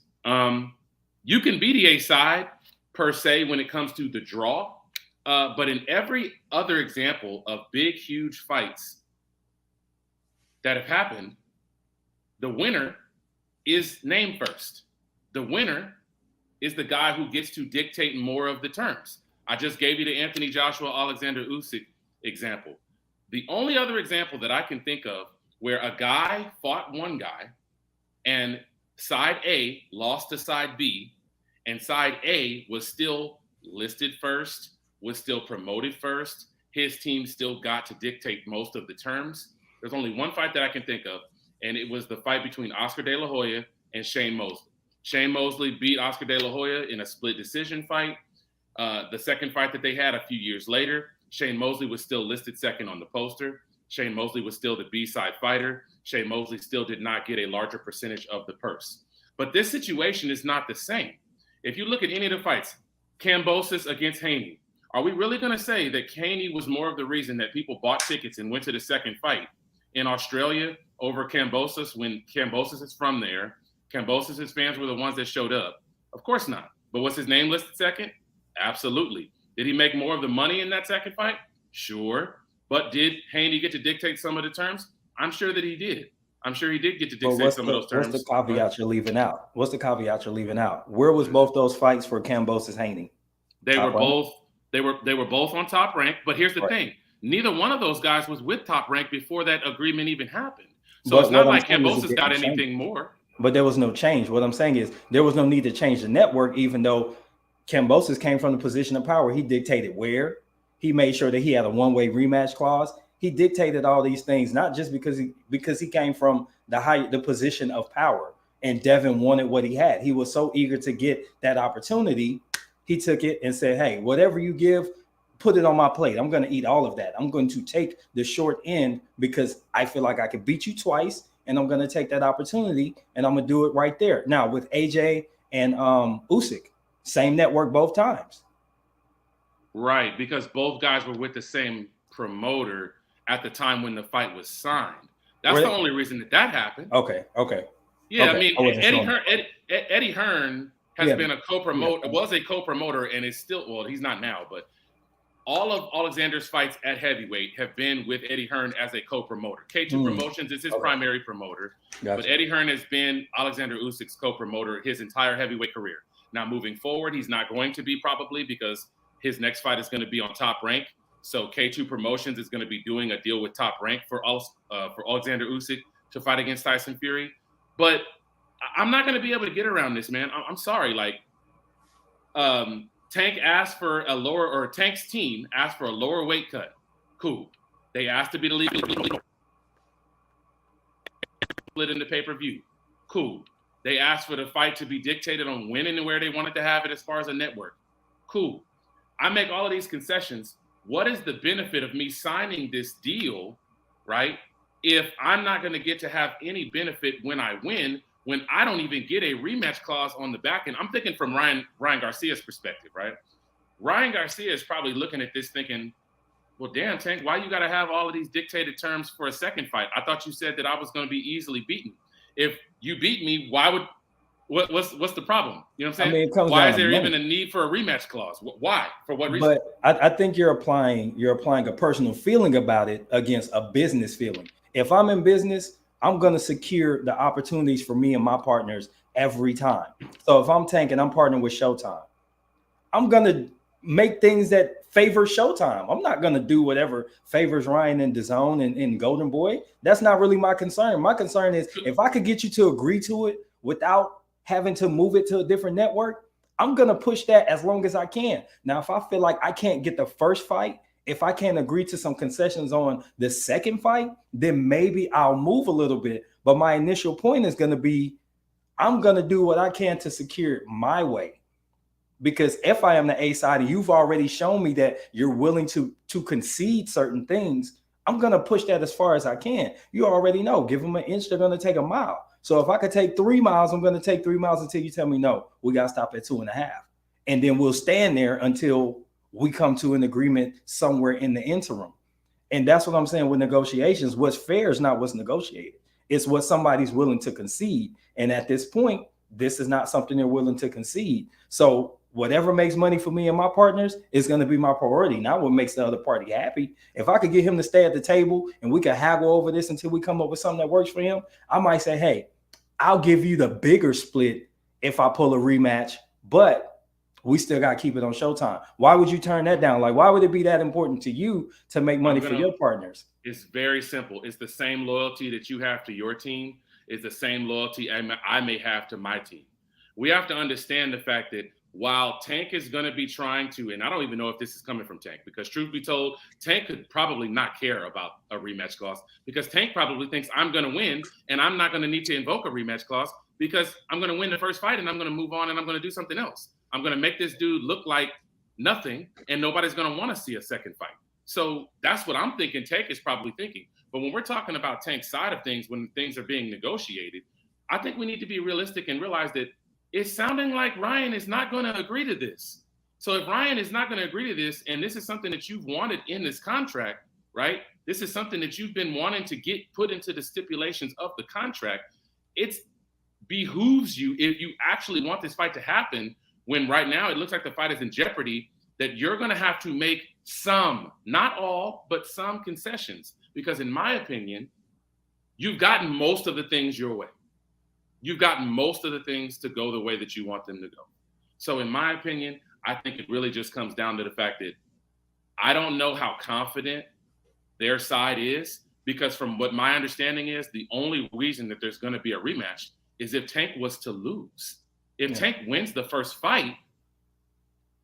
You can be the A side per se when it comes to the draw, but in every other example of big, huge fights that have happened, the winner is named first. The winner is the guy who gets to dictate more of the terms. I just gave you the Anthony Joshua Alexander Usyk example. The only other example that I can think of where a guy fought one guy and side A lost to side B, and side A was still listed first, was still promoted first, his team still got to dictate most of the terms. There's only one fight that I can think of, and it was the fight between Oscar De La Hoya and Shane Mosley. Shane Mosley beat Oscar De La Hoya in a split decision fight. The second fight that they had a few years later, Shane Mosley was still listed second on the poster. Shane Mosley was still the B-side fighter. Shane Mosley still did not get a larger percentage of the purse. But this situation is not the same. If you look at any of the fights, Kambosos against Haney, are we really going to say that Haney was more of the reason that people bought tickets and went to the second fight in Australia over Kambosos when Kambosos is from there? Kambosos' fans were the ones that showed up. Of course not. But was his name listed second? Absolutely. Did he make more of the money in that second fight? Sure. But did Haney get to dictate some of the terms? I'm sure that he did. I'm sure he did get to dictate some of those terms. What's the caveat you're leaving out? What's the caveat you're leaving out? Where was both those fights for Kambosos Haney? They were both on Top Rank, but here's the thing. Neither one of those guys was with Top Rank before that agreement even happened. So it's not like Kambosos got anything more. But there was no change. What I'm saying is there was no need to change the network, even though Kambosos came from the position of power. He dictated where. He made sure that he had a one-way rematch clause. He dictated all these things, not just because he came from the position of power. And Devin wanted what he had. He was so eager to get that opportunity. He took it and said, hey, whatever you give, put it on my plate. I'm going to eat all of that. I'm going to take the short end because I feel like I could beat you twice, and I'm going to take that opportunity, and I'm going to do it right there. Now, with AJ and Usyk, same network both times. Right, because both guys were with the same promoter at the time when the fight was signed. That's the only reason that happened. Okay. Yeah, okay. I mean, Eddie Hearn has been a co-promoter, was a co-promoter, and is still, well, he's not now, but all of Alexander's fights at heavyweight have been with Eddie Hearn as a co-promoter. K2 Promotions is his primary promoter, but Eddie Hearn has been Alexander Usyk's co-promoter his entire heavyweight career. Now, moving forward, he's not going to be probably because his next fight is going to be on Top Rank. So K2 Promotions is going to be doing a deal with Top Rank for Alexander Usyk to fight against Tyson Fury. But I'm not going to be able to get around this, man. I'm sorry. Like, Tank asked for a lower, or Tank's team asked for a lower weight cut. Cool. They asked to be the lead split in the pay-per-view. Cool. They asked for the fight to be dictated on when and where they wanted to have it as far as a network. Cool. I make all of these concessions. What is the benefit of me signing this deal, right, if I'm not going to get to have any benefit when I win, when I don't even get a rematch clause on the back end? I'm thinking from Ryan Garcia's perspective, right? Ryan Garcia is probably looking at this thinking, well, damn, Tank, why you got to have all of these dictated terms for a second fight? I thought you said that I was going to be easily beaten. If you beat me, what's the problem? You know what I'm saying? Why is there even a need for a rematch clause? Why? For what reason? But I think you're applying a personal feeling about it against a business feeling. If I'm in business, I'm going to secure the opportunities for me and my partners every time. So if I'm Tank and I'm partnering with Showtime, I'm going to make things that favor Showtime. I'm not going to do whatever favors Ryan and DAZN and Golden Boy. That's not really my concern. My concern is if I could get you to agree to it without having to move it to a different network, I'm going to push that as long as I can. Now, if I feel like I can't get the first fight, if I can't agree to some concessions on the second fight, then maybe I'll move a little bit. But my initial point is going to be, I'm going to do what I can to secure it my way. Because if I am the A side and you've already shown me that you're willing to concede certain things, I'm going to push that as far as I can. You already know, give them an inch, they're going to take a mile. So if I could take 3 miles, I'm going to take 3 miles until you tell me, no, we got to stop at 2.5. And then we'll stand there until we come to an agreement somewhere in the interim. And that's what I'm saying with negotiations. What's fair is not what's negotiated. It's what somebody's willing to concede. And at this point, this is not something they're willing to concede. So whatever makes money for me and my partners is going to be my priority, not what makes the other party happy. If I could get him to stay at the table and we could haggle over this until we come up with something that works for him, I might say, hey, I'll give you the bigger split if I pull a rematch, but we still got to keep it on Showtime. Why would you turn that down? Like, why would it be that important to you to make money for your partners? It's very simple. It's the same loyalty that you have to your team. It's the same loyalty I may have to my team. We have to understand the fact that while Tank is going to be trying to, and I don't even know if this is coming from Tank, because truth be told, Tank could probably not care about a rematch clause, because Tank probably thinks I'm going to win and I'm not going to need to invoke a rematch clause because I'm going to win the first fight and I'm going to move on and I'm going to do something else. I'm going to make this dude look like nothing and nobody's going to want to see a second fight. So that's what I'm thinking Tank is probably thinking. But when we're talking about Tank's side of things, when things are being negotiated, I think we need to be realistic and realize that it's sounding like Ryan is not going to agree to this. So if Ryan is not going to agree to this, and this is something that you've wanted in this contract, right? This is something that you've been wanting to get put into the stipulations of the contract. It behooves you, if you actually want this fight to happen, when right now it looks like the fight is in jeopardy, that you're going to have to make some, not all, but some concessions. Because in my opinion, you've gotten most of the things your way. You've gotten most of the things to go the way that you want them to go. So in my opinion, I think it really just comes down to the fact that I don't know how confident their side is, because from what my understanding is, the only reason that there's going to be a rematch is if Tank was to lose. If Tank wins the first fight,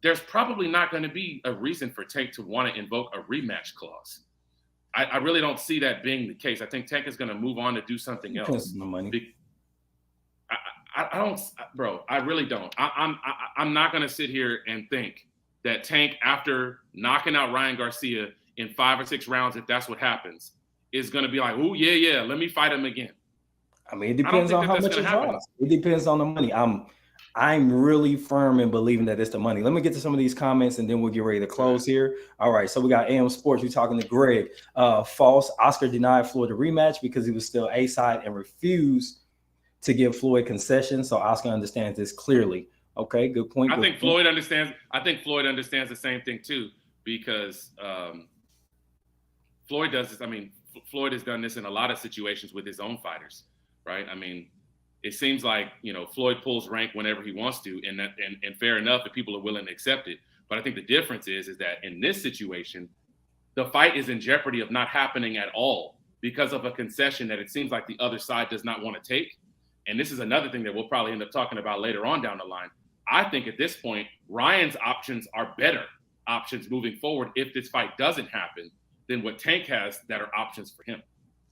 there's probably not going to be a reason for Tank to want to invoke a rematch clause. I really don't see that being the case. I think Tank is going to move on to do something else. No money. I don't, bro. I really don't. I'm not going to sit here and think that Tank, after knocking out Ryan Garcia in 5 or 6 rounds, if that's what happens, is going to be like, oh yeah, let me fight him again. I mean, it depends on how much it draws. It depends on the money. I'm really firm in believing that it's the money. Let me get to some of these comments and then we'll get ready to close here. All right. So we got AM Sports. We're talking to Greg. False. Oscar denied Floyd a rematch because he was still A side and refused to give Floyd concessions. So Oscar understands this clearly. Okay. Good point. I think Floyd understands the same thing too, because Floyd does this. I mean, Floyd has done this in a lot of situations with his own fighters, right? I mean, it seems like, Floyd pulls rank whenever he wants to, and fair enough if people are willing to accept it. But I think the difference is that in this situation, the fight is in jeopardy of not happening at all because of a concession that it seems like the other side does not want to take. And this is another thing that we'll probably end up talking about later on down the line. I think at this point, Ryan's options are better options moving forward if this fight doesn't happen than what Tank has that are options for him.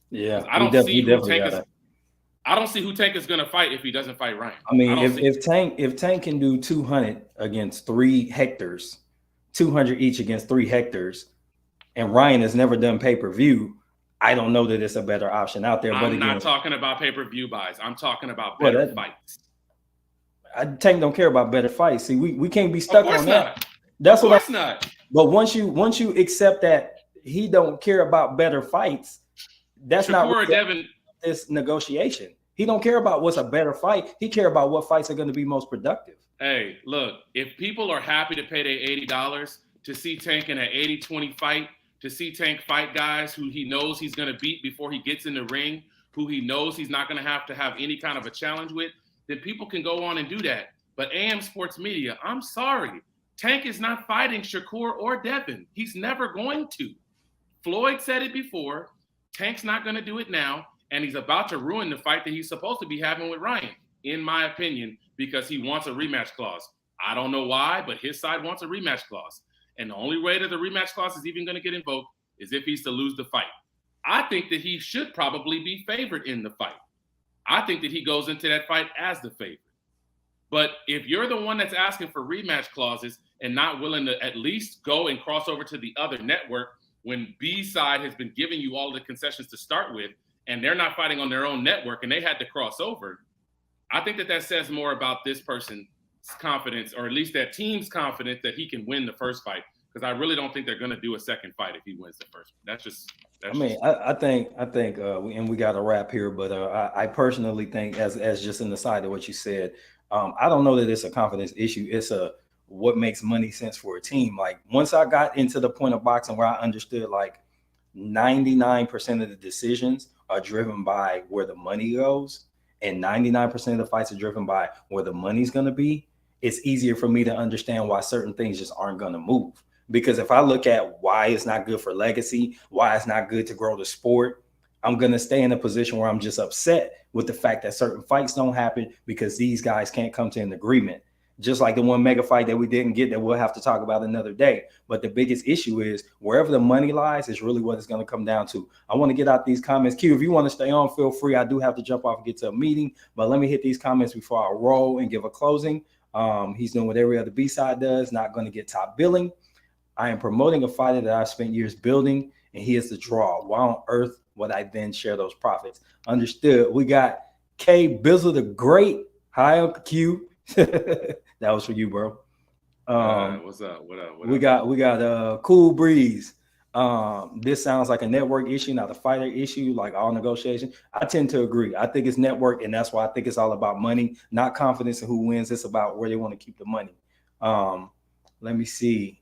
Yeah, I don't see who Tank is going to fight if he doesn't fight Ryan. I mean, if Tank can do 200 against 3 Hectors, 200 each against 3 Hectors, and Ryan has never done pay-per-view, I don't know that it's a better option out there. I'm not talking about pay-per-view buys. I'm talking about better fights. Tank don't care about better fights. See, we can't be stuck on that. Not. That's what I'm not. But once you accept that he don't care about better fights, that's Shakur not or Devin. This negotiation. He don't care about what's a better fight. He care about what fights are going to be most productive. Hey, look, if people are happy to pay their $80 to see Tank in an 80-20 fight, to see Tank fight guys who he knows he's going to beat before he gets in the ring, who he knows he's not going to have any kind of a challenge with, then people can go on and do that. But AM Sports Media, I'm sorry. Tank is not fighting Shakur or Devin. He's never going to. Floyd said it before. Tank's not going to do it now. And he's about to ruin the fight that he's supposed to be having with Ryan, in my opinion, because he wants a rematch clause. I don't know why, but his side wants a rematch clause. And the only way that the rematch clause is even going to get invoked is if he's to lose the fight. I think that he should probably be favored in the fight. I think that he goes into that fight as the favorite. But if you're the one that's asking for rematch clauses and not willing to at least go and cross over to the other network when B side has been giving you all the concessions to start with, and they're not fighting on their own network and they had to cross over, I think that says more about this person's confidence, or at least that team's confidence that he can win the first fight, because I really don't think they're going to do a second fight if he wins the first one. I mean, I think, and we got to wrap here, but I personally think, as just an aside to what you said, I don't know that it's a confidence issue. It's a what makes money sense for a team. Like once I got into the point of boxing where I understood like 99% of the decisions are driven by where the money goes, and 99% of the fights are driven by where the money's going to be, it's easier for me to understand why certain things just aren't going to move. Because if I look at why it's not good for legacy, why it's not good to grow the sport, I'm going to stay in a position where I'm just upset with the fact that certain fights don't happen because these guys can't come to an agreement. Just like the one mega fight that we didn't get that we'll have to talk about another day. But the biggest issue is wherever the money lies is really what it's going to come down to. I want to get out these comments. Q, if you want to stay on, feel free. I do have to jump off and get to a meeting, but let me hit these comments before I roll and give a closing. He's doing what every other B-side does, not going to get top billing. I am promoting a fighter that I've spent years building, and he is the draw. Why on earth would I then share those profits? Understood. We got K Bizzle the Great. Hi, Uncle Q. That was for you, bro. What's up? What up? We got Cool Breeze. This sounds like a network issue, not a fighter issue, like all negotiation. I tend to agree. I think it's network, and that's why I think it's all about money, not confidence in who wins. It's about where they want to keep the money. Let me see.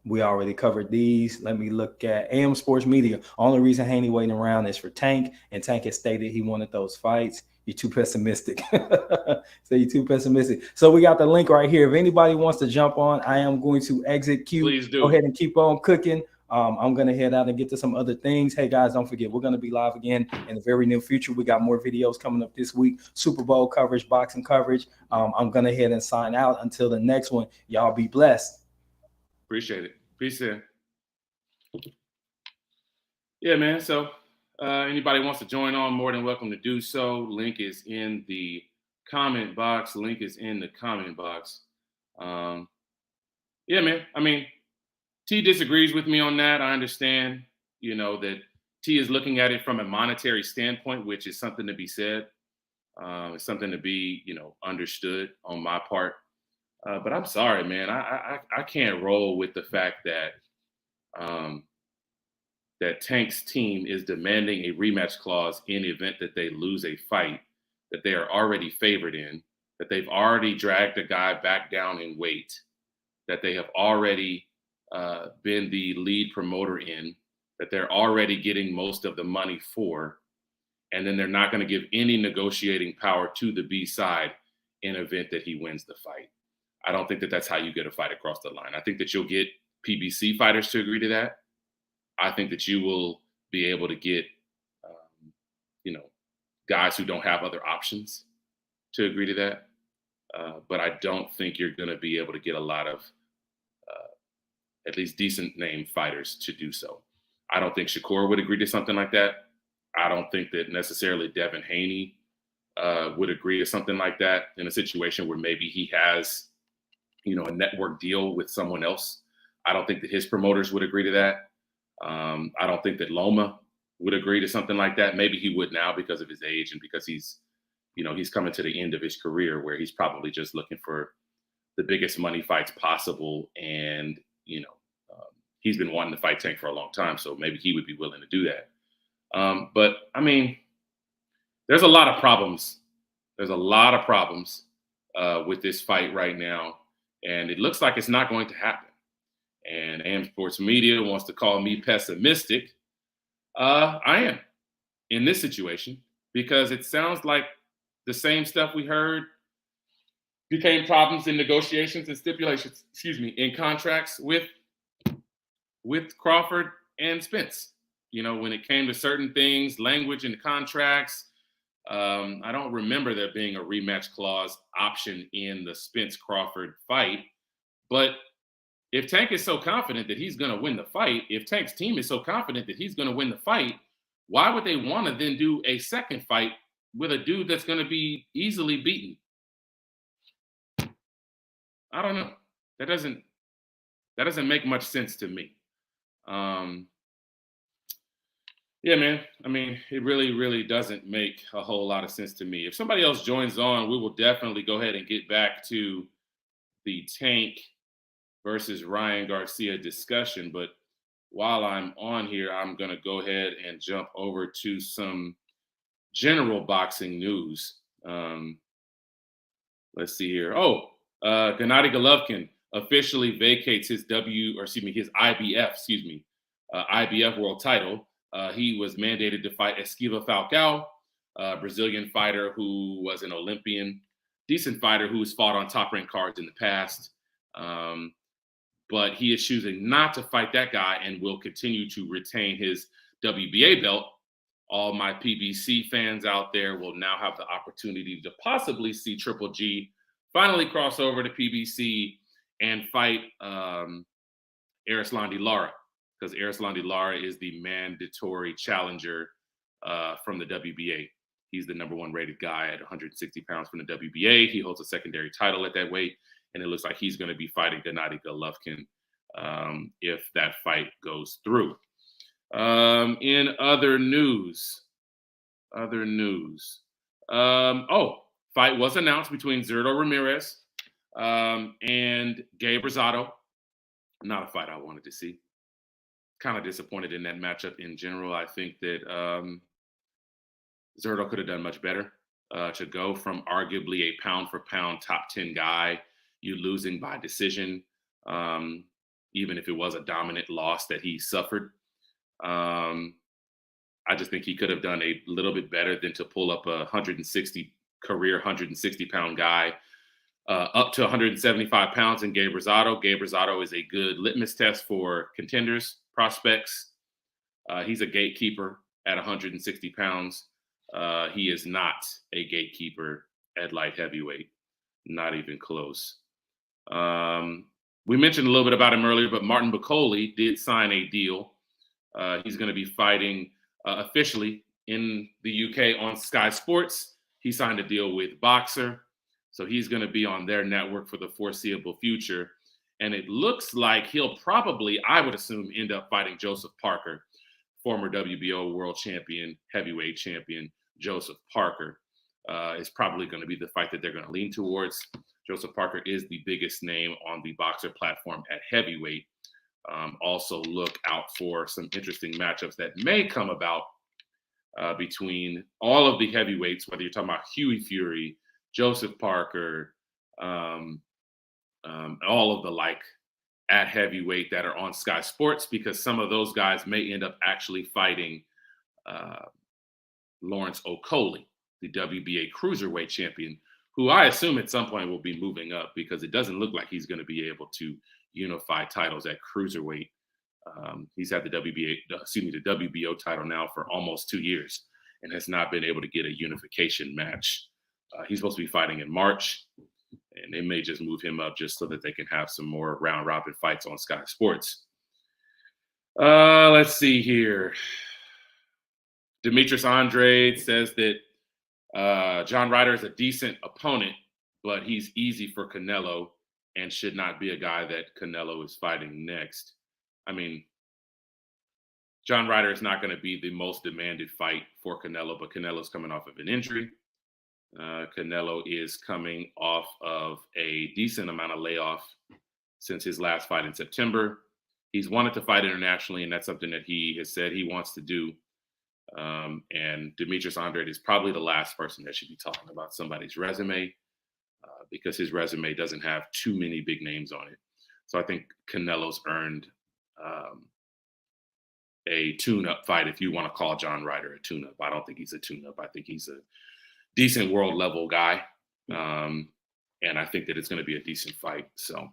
We already covered these. Let me look at AM Sports Media. Only reason Haney waiting around is for Tank, and Tank has stated he wanted those fights. You're too pessimistic. So you're too pessimistic. So we got the link right here. If anybody wants to jump on, I am going to exit Q. Please do. Go ahead and keep on cooking. I'm going to head out and get to some other things. Hey, guys, don't forget, we're going to be live again in the very near future. We got more videos coming up this week. Super Bowl coverage, boxing coverage. I'm going to head and sign out until the next one. Y'all be blessed. Appreciate it. Peace in. Yeah, man. So anybody wants to join on, more than welcome to do so. Link is in the comment box. Yeah, man. I mean, T disagrees with me on that. I understand, that T is looking at it from a monetary standpoint, which is something to be said. It's something to be, understood on my part. But I'm sorry, man. I can't roll with the fact that that Tank's team is demanding a rematch clause in the event that they lose a fight that they are already favored in, that they've already dragged a guy back down in weight, that they have already been the lead promoter in, that they're already getting most of the money for, and then they're not going to give any negotiating power to the B side in the event that he wins the fight. I don't think that that's how you get a fight across the line. I think that you'll get PBC fighters to agree to that. I think that you will be able to get, guys who don't have other options to agree to that. But I don't think you're going to be able to get a lot of at least decent name fighters to do so. I don't think Shakur would agree to something like that. I don't think that necessarily Devin Haney would agree to something like that in a situation where maybe he has, a network deal with someone else. I don't think that his promoters would agree to that. I don't think that Loma would agree to something like that. Maybe he would now because of his age and because he's coming to the end of his career where he's probably just looking for the biggest money fights possible. And, he's been wanting to fight Tank for a long time. So maybe he would be willing to do that. But I mean, there's a lot of problems. There's a lot of problems with this fight right now. And it looks like it's not going to happen. And AM Sports Media wants to call me pessimistic. I am in this situation because it sounds like the same stuff we heard became problems in negotiations and stipulations, in contracts with Crawford and Spence. When it came to certain things, language in the contracts, I don't remember there being a rematch clause option in the Spence-Crawford fight. But if Tank is so confident that he's going to win the fight, if Tank's team is so confident that he's going to win the fight, why would they want to then do a second fight with a dude that's going to be easily beaten? I don't know. That doesn't make much sense to me. Yeah, man. I mean, it really, really doesn't make a whole lot of sense to me. If somebody else joins on, we will definitely go ahead and get back to the Tank versus Ryan Garcia discussion. But while I'm on here, I'm going to go ahead and jump over to some general boxing news. Let's see here. Gennady Golovkin officially vacates his his IBF world title. He was mandated to fight Esquiva Falcao, a Brazilian fighter who was an Olympian, decent fighter who's fought on top-ranked cards in the past. But he is choosing not to fight that guy and will continue to retain his WBA belt. All my PBC fans out there will now have the opportunity to possibly see Triple G finally cross over to PBC and fight Erislandy Lara, because Erislandy Lara is the mandatory challenger from the WBA. He's the number 1 rated guy at 160 pounds from the WBA. He holds a secondary title at that weight, and it looks like he's going to be fighting Gennady Golovkin if that fight goes through. In other news, fight was announced between Zurdo Ramirez and Gabe Rosado. Not a fight I wanted to see. Kind of disappointed in that matchup in general. I think that Zurdo could have done much better to go from arguably a pound-for-pound top 10 guy, you losing by decision, even if it was a dominant loss that he suffered. I just think he could have done a little bit better than to pull up a career 160-pound guy up to 175 pounds in Gabe Rosado. Gabe Rosado is a good litmus test for contenders, prospects. He's a gatekeeper at 160 pounds. He is not a gatekeeper at light heavyweight, not even close. We mentioned a little bit about him earlier, but Martin Bacoli did sign a deal. He's going to be fighting officially in the UK on Sky Sports. He signed a deal with Boxer, so he's going to be on their network for the foreseeable future. And it looks like he'll probably, I would assume, end up fighting Joseph Parker, former WBO world champion, heavyweight champion. Joseph Parker is probably going to be the fight that they're going to lean towards. Joseph Parker is the biggest name on the Boxer platform at heavyweight. Also look out for some interesting matchups that may come about between all of the heavyweights, whether you're talking about Huey Fury, Joseph Parker, all of the like at heavyweight that are on Sky Sports, because some of those guys may end up actually fighting Lawrence Okolie, the WBA cruiserweight champion, who I assume at some point will be moving up, because it doesn't look like he's going to be able to unify titles at cruiserweight. He's had the WBO title now for almost 2 years and has not been able to get a unification match. He's supposed to be fighting in March, and they may just move him up just so that they can have some more round robin fights on Sky Sports. Let's see here. Demetrius Andrade says that John Ryder is a decent opponent, but he's easy for Canelo and should not be a guy that Canelo is fighting next. I mean, John Ryder is not going to be the most demanded fight for Canelo, but Canelo's coming off of an injury. Canelo is coming off of a decent amount of layoff since his last fight in September. He's wanted to fight internationally, and that's something that he has said he wants to do. And Demetrius Andrade is probably the last person that should be talking about somebody's resume, because his resume doesn't have too many big names on it. So I think Canelo's earned a tune-up fight, if you want to call John Ryder a tune-up. I don't think he's a tune-up. I think he's a decent world-level guy, and I think that it's going to be a decent fight. So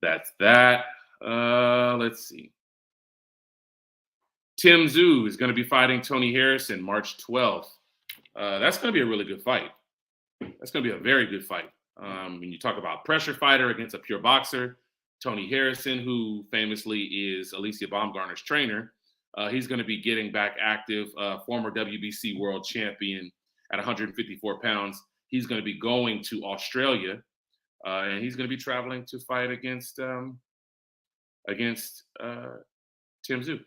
that's that. Let's see. Tim Tszyu is going to be fighting Tony Harrison March 12th. That's going to be a really good fight. That's going to be a very good fight. When you talk about pressure fighter against a pure boxer, Tony Harrison, who famously is Alicia Baumgartner's trainer, he's going to be getting back active, former WBC world champion at 154 pounds. He's going to be going to Australia, and he's going to be traveling to fight against Tim Tszyu.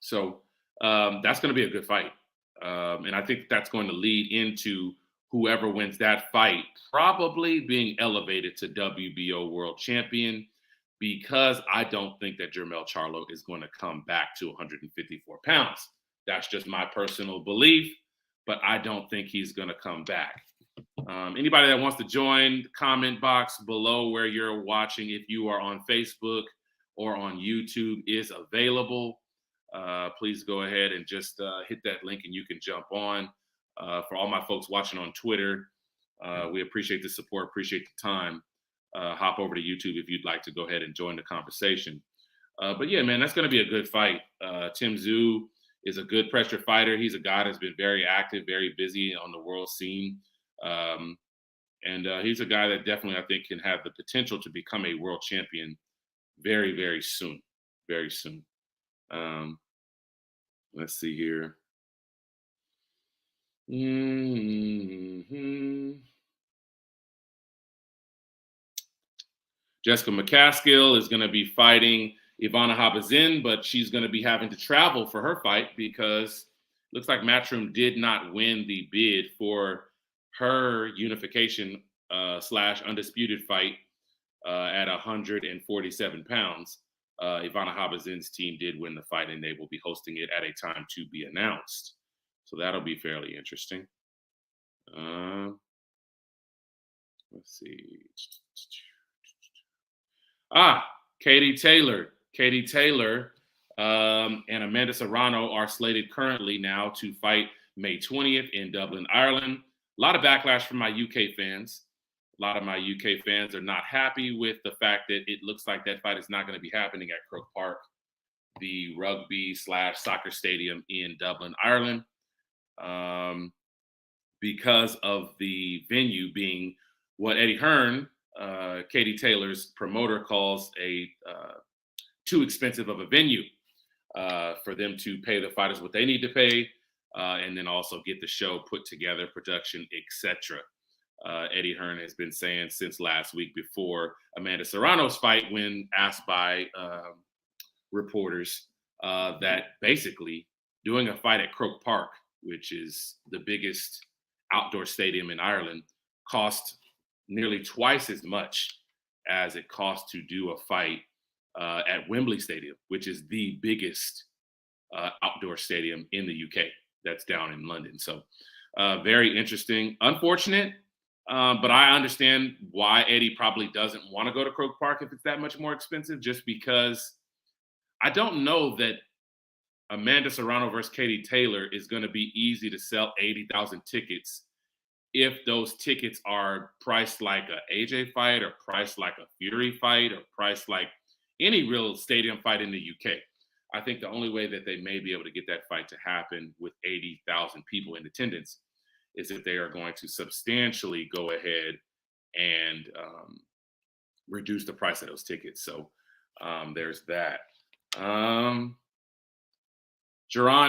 So that's going to be a good fight. And I think that's going to lead into whoever wins that fight probably being elevated to WBO world champion. because I don't think that Jermell Charlo is going to come back to 154 pounds. That's just my personal belief, but I don't think he's going to come back. Anybody that wants to join, comment box below where you're watching, if you are on Facebook or on YouTube, is available. Please go ahead and just hit that link and you can jump on. For all my folks watching on Twitter, we appreciate the support, appreciate the time. Hop over to YouTube if you'd like to go ahead and join the conversation. But yeah, man, that's going to be a good fight. Tim Tszyu is a good pressure fighter. He's a guy that's been very active, very busy on the world scene. And he's a guy that definitely, I think, can have the potential to become a world champion very, very soon. Very soon. Let's see here. Jessica McCaskill is going to be fighting Ivana Habazin, but she's going to be having to travel for her fight because it looks like Matchroom did not win the bid for her unification / undisputed fight at 147 pounds. Ivana Habazin's team did win the fight, and they will be hosting it at a time to be announced. So that'll be fairly interesting. Let's see. Katie Taylor. Katie Taylor and Amanda Serrano are slated currently now to fight May 20th in Dublin, Ireland. A lot of backlash from my UK fans. A lot of my UK fans are not happy with the fact that it looks like that fight is not going to be happening at Croke Park, the rugby / soccer stadium in Dublin, Ireland, because of the venue being what Eddie Hearn, Katie Taylor's promoter, calls a too expensive of a venue for them to pay the fighters what they need to pay, and then also get the show put together, production, etc. Eddie Hearn has been saying since last week before Amanda Serrano's fight, when asked by reporters, that basically doing a fight at Croke Park, which is the biggest outdoor stadium in Ireland, cost nearly twice as much as it costs to do a fight at Wembley Stadium, which is the biggest outdoor stadium in the UK. That's down in London. So very interesting. Unfortunate, but I understand why Eddie probably doesn't want to go to Croke Park if it's that much more expensive, just because I don't know that Amanda Serrano versus Katie Taylor is going to be easy to sell 80,000 tickets if those tickets are priced like a AJ fight or priced like a Fury fight or priced like any real stadium fight in the UK. I think the only way that they may be able to get that fight to happen with 80,000 people in attendance is if they are going to substantially go ahead and reduce the price of those tickets. So there's that. Jaron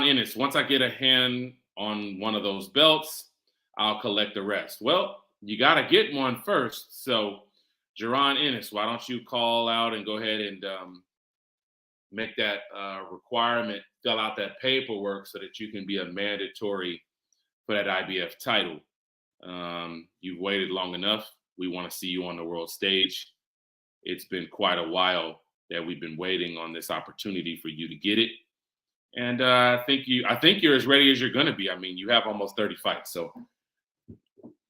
Ennis, once I get a hand on one of those belts, I'll collect the rest. Well, you got to get one first. So Jaron Ennis, why don't you call out and go ahead and make that requirement, fill out that paperwork so that you can be a mandatory for that IBF title. You've waited long enough. We want to see you on the world stage. It's been quite a while that we've been waiting on this opportunity for you to get it. And I think you're as ready as you're going to be. I mean, you have almost 30 fights, so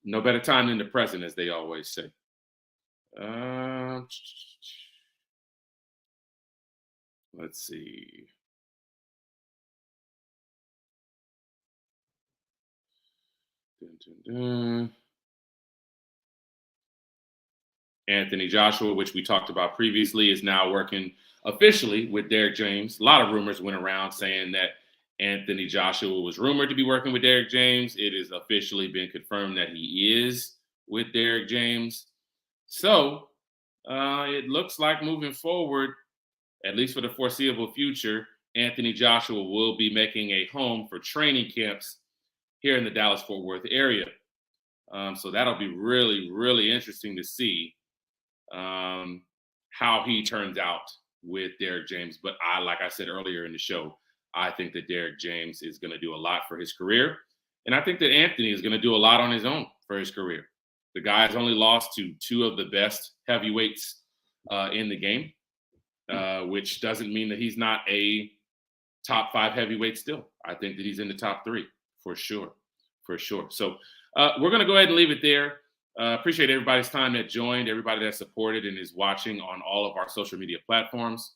no better time than the present, as they always say. Let's see. Anthony Joshua, which we talked about previously, is now working officially with Derek James. A lot of rumors went around saying that Anthony Joshua was rumored to be working with Derek James. It has officially been confirmed that he is with Derek James. So it looks like moving forward, at least for the foreseeable future, Anthony Joshua will be making a home for training camps here in the Dallas-Fort Worth area. So that'll be really, really interesting to see how he turns out with Derek James. But like I said earlier in the show, I think that Derek James is going to do a lot for his career. And I think that Anthony is going to do a lot on his own for his career. The guy has only lost to two of the best heavyweights in the game. which doesn't mean that he's not a top 5 heavyweight still. I think that he's in the top 3 for sure. So we're going to go ahead and leave it there. Appreciate everybody's time that joined, everybody that supported and is watching on all of our social media platforms.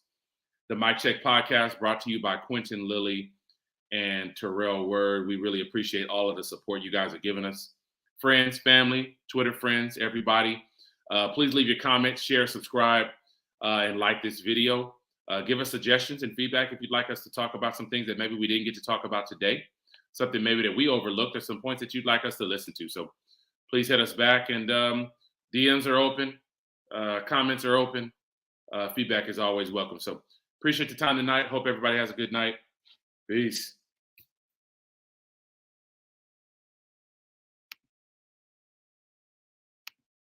The Mic Check Podcast brought to you by Quinton Lilley and Terrell Word. We really appreciate all of the support you guys are giving us. Friends, family, Twitter friends, everybody, please leave your comments, share, subscribe, and like this video. Give us suggestions and feedback if you'd like us to talk about some things that maybe we didn't get to talk about today, something maybe that we overlooked, or some points that you'd like us to listen to. So please hit us back, and DMs are open, comments are open, feedback is always welcome. So appreciate the time tonight. Hope everybody has a good night. Peace.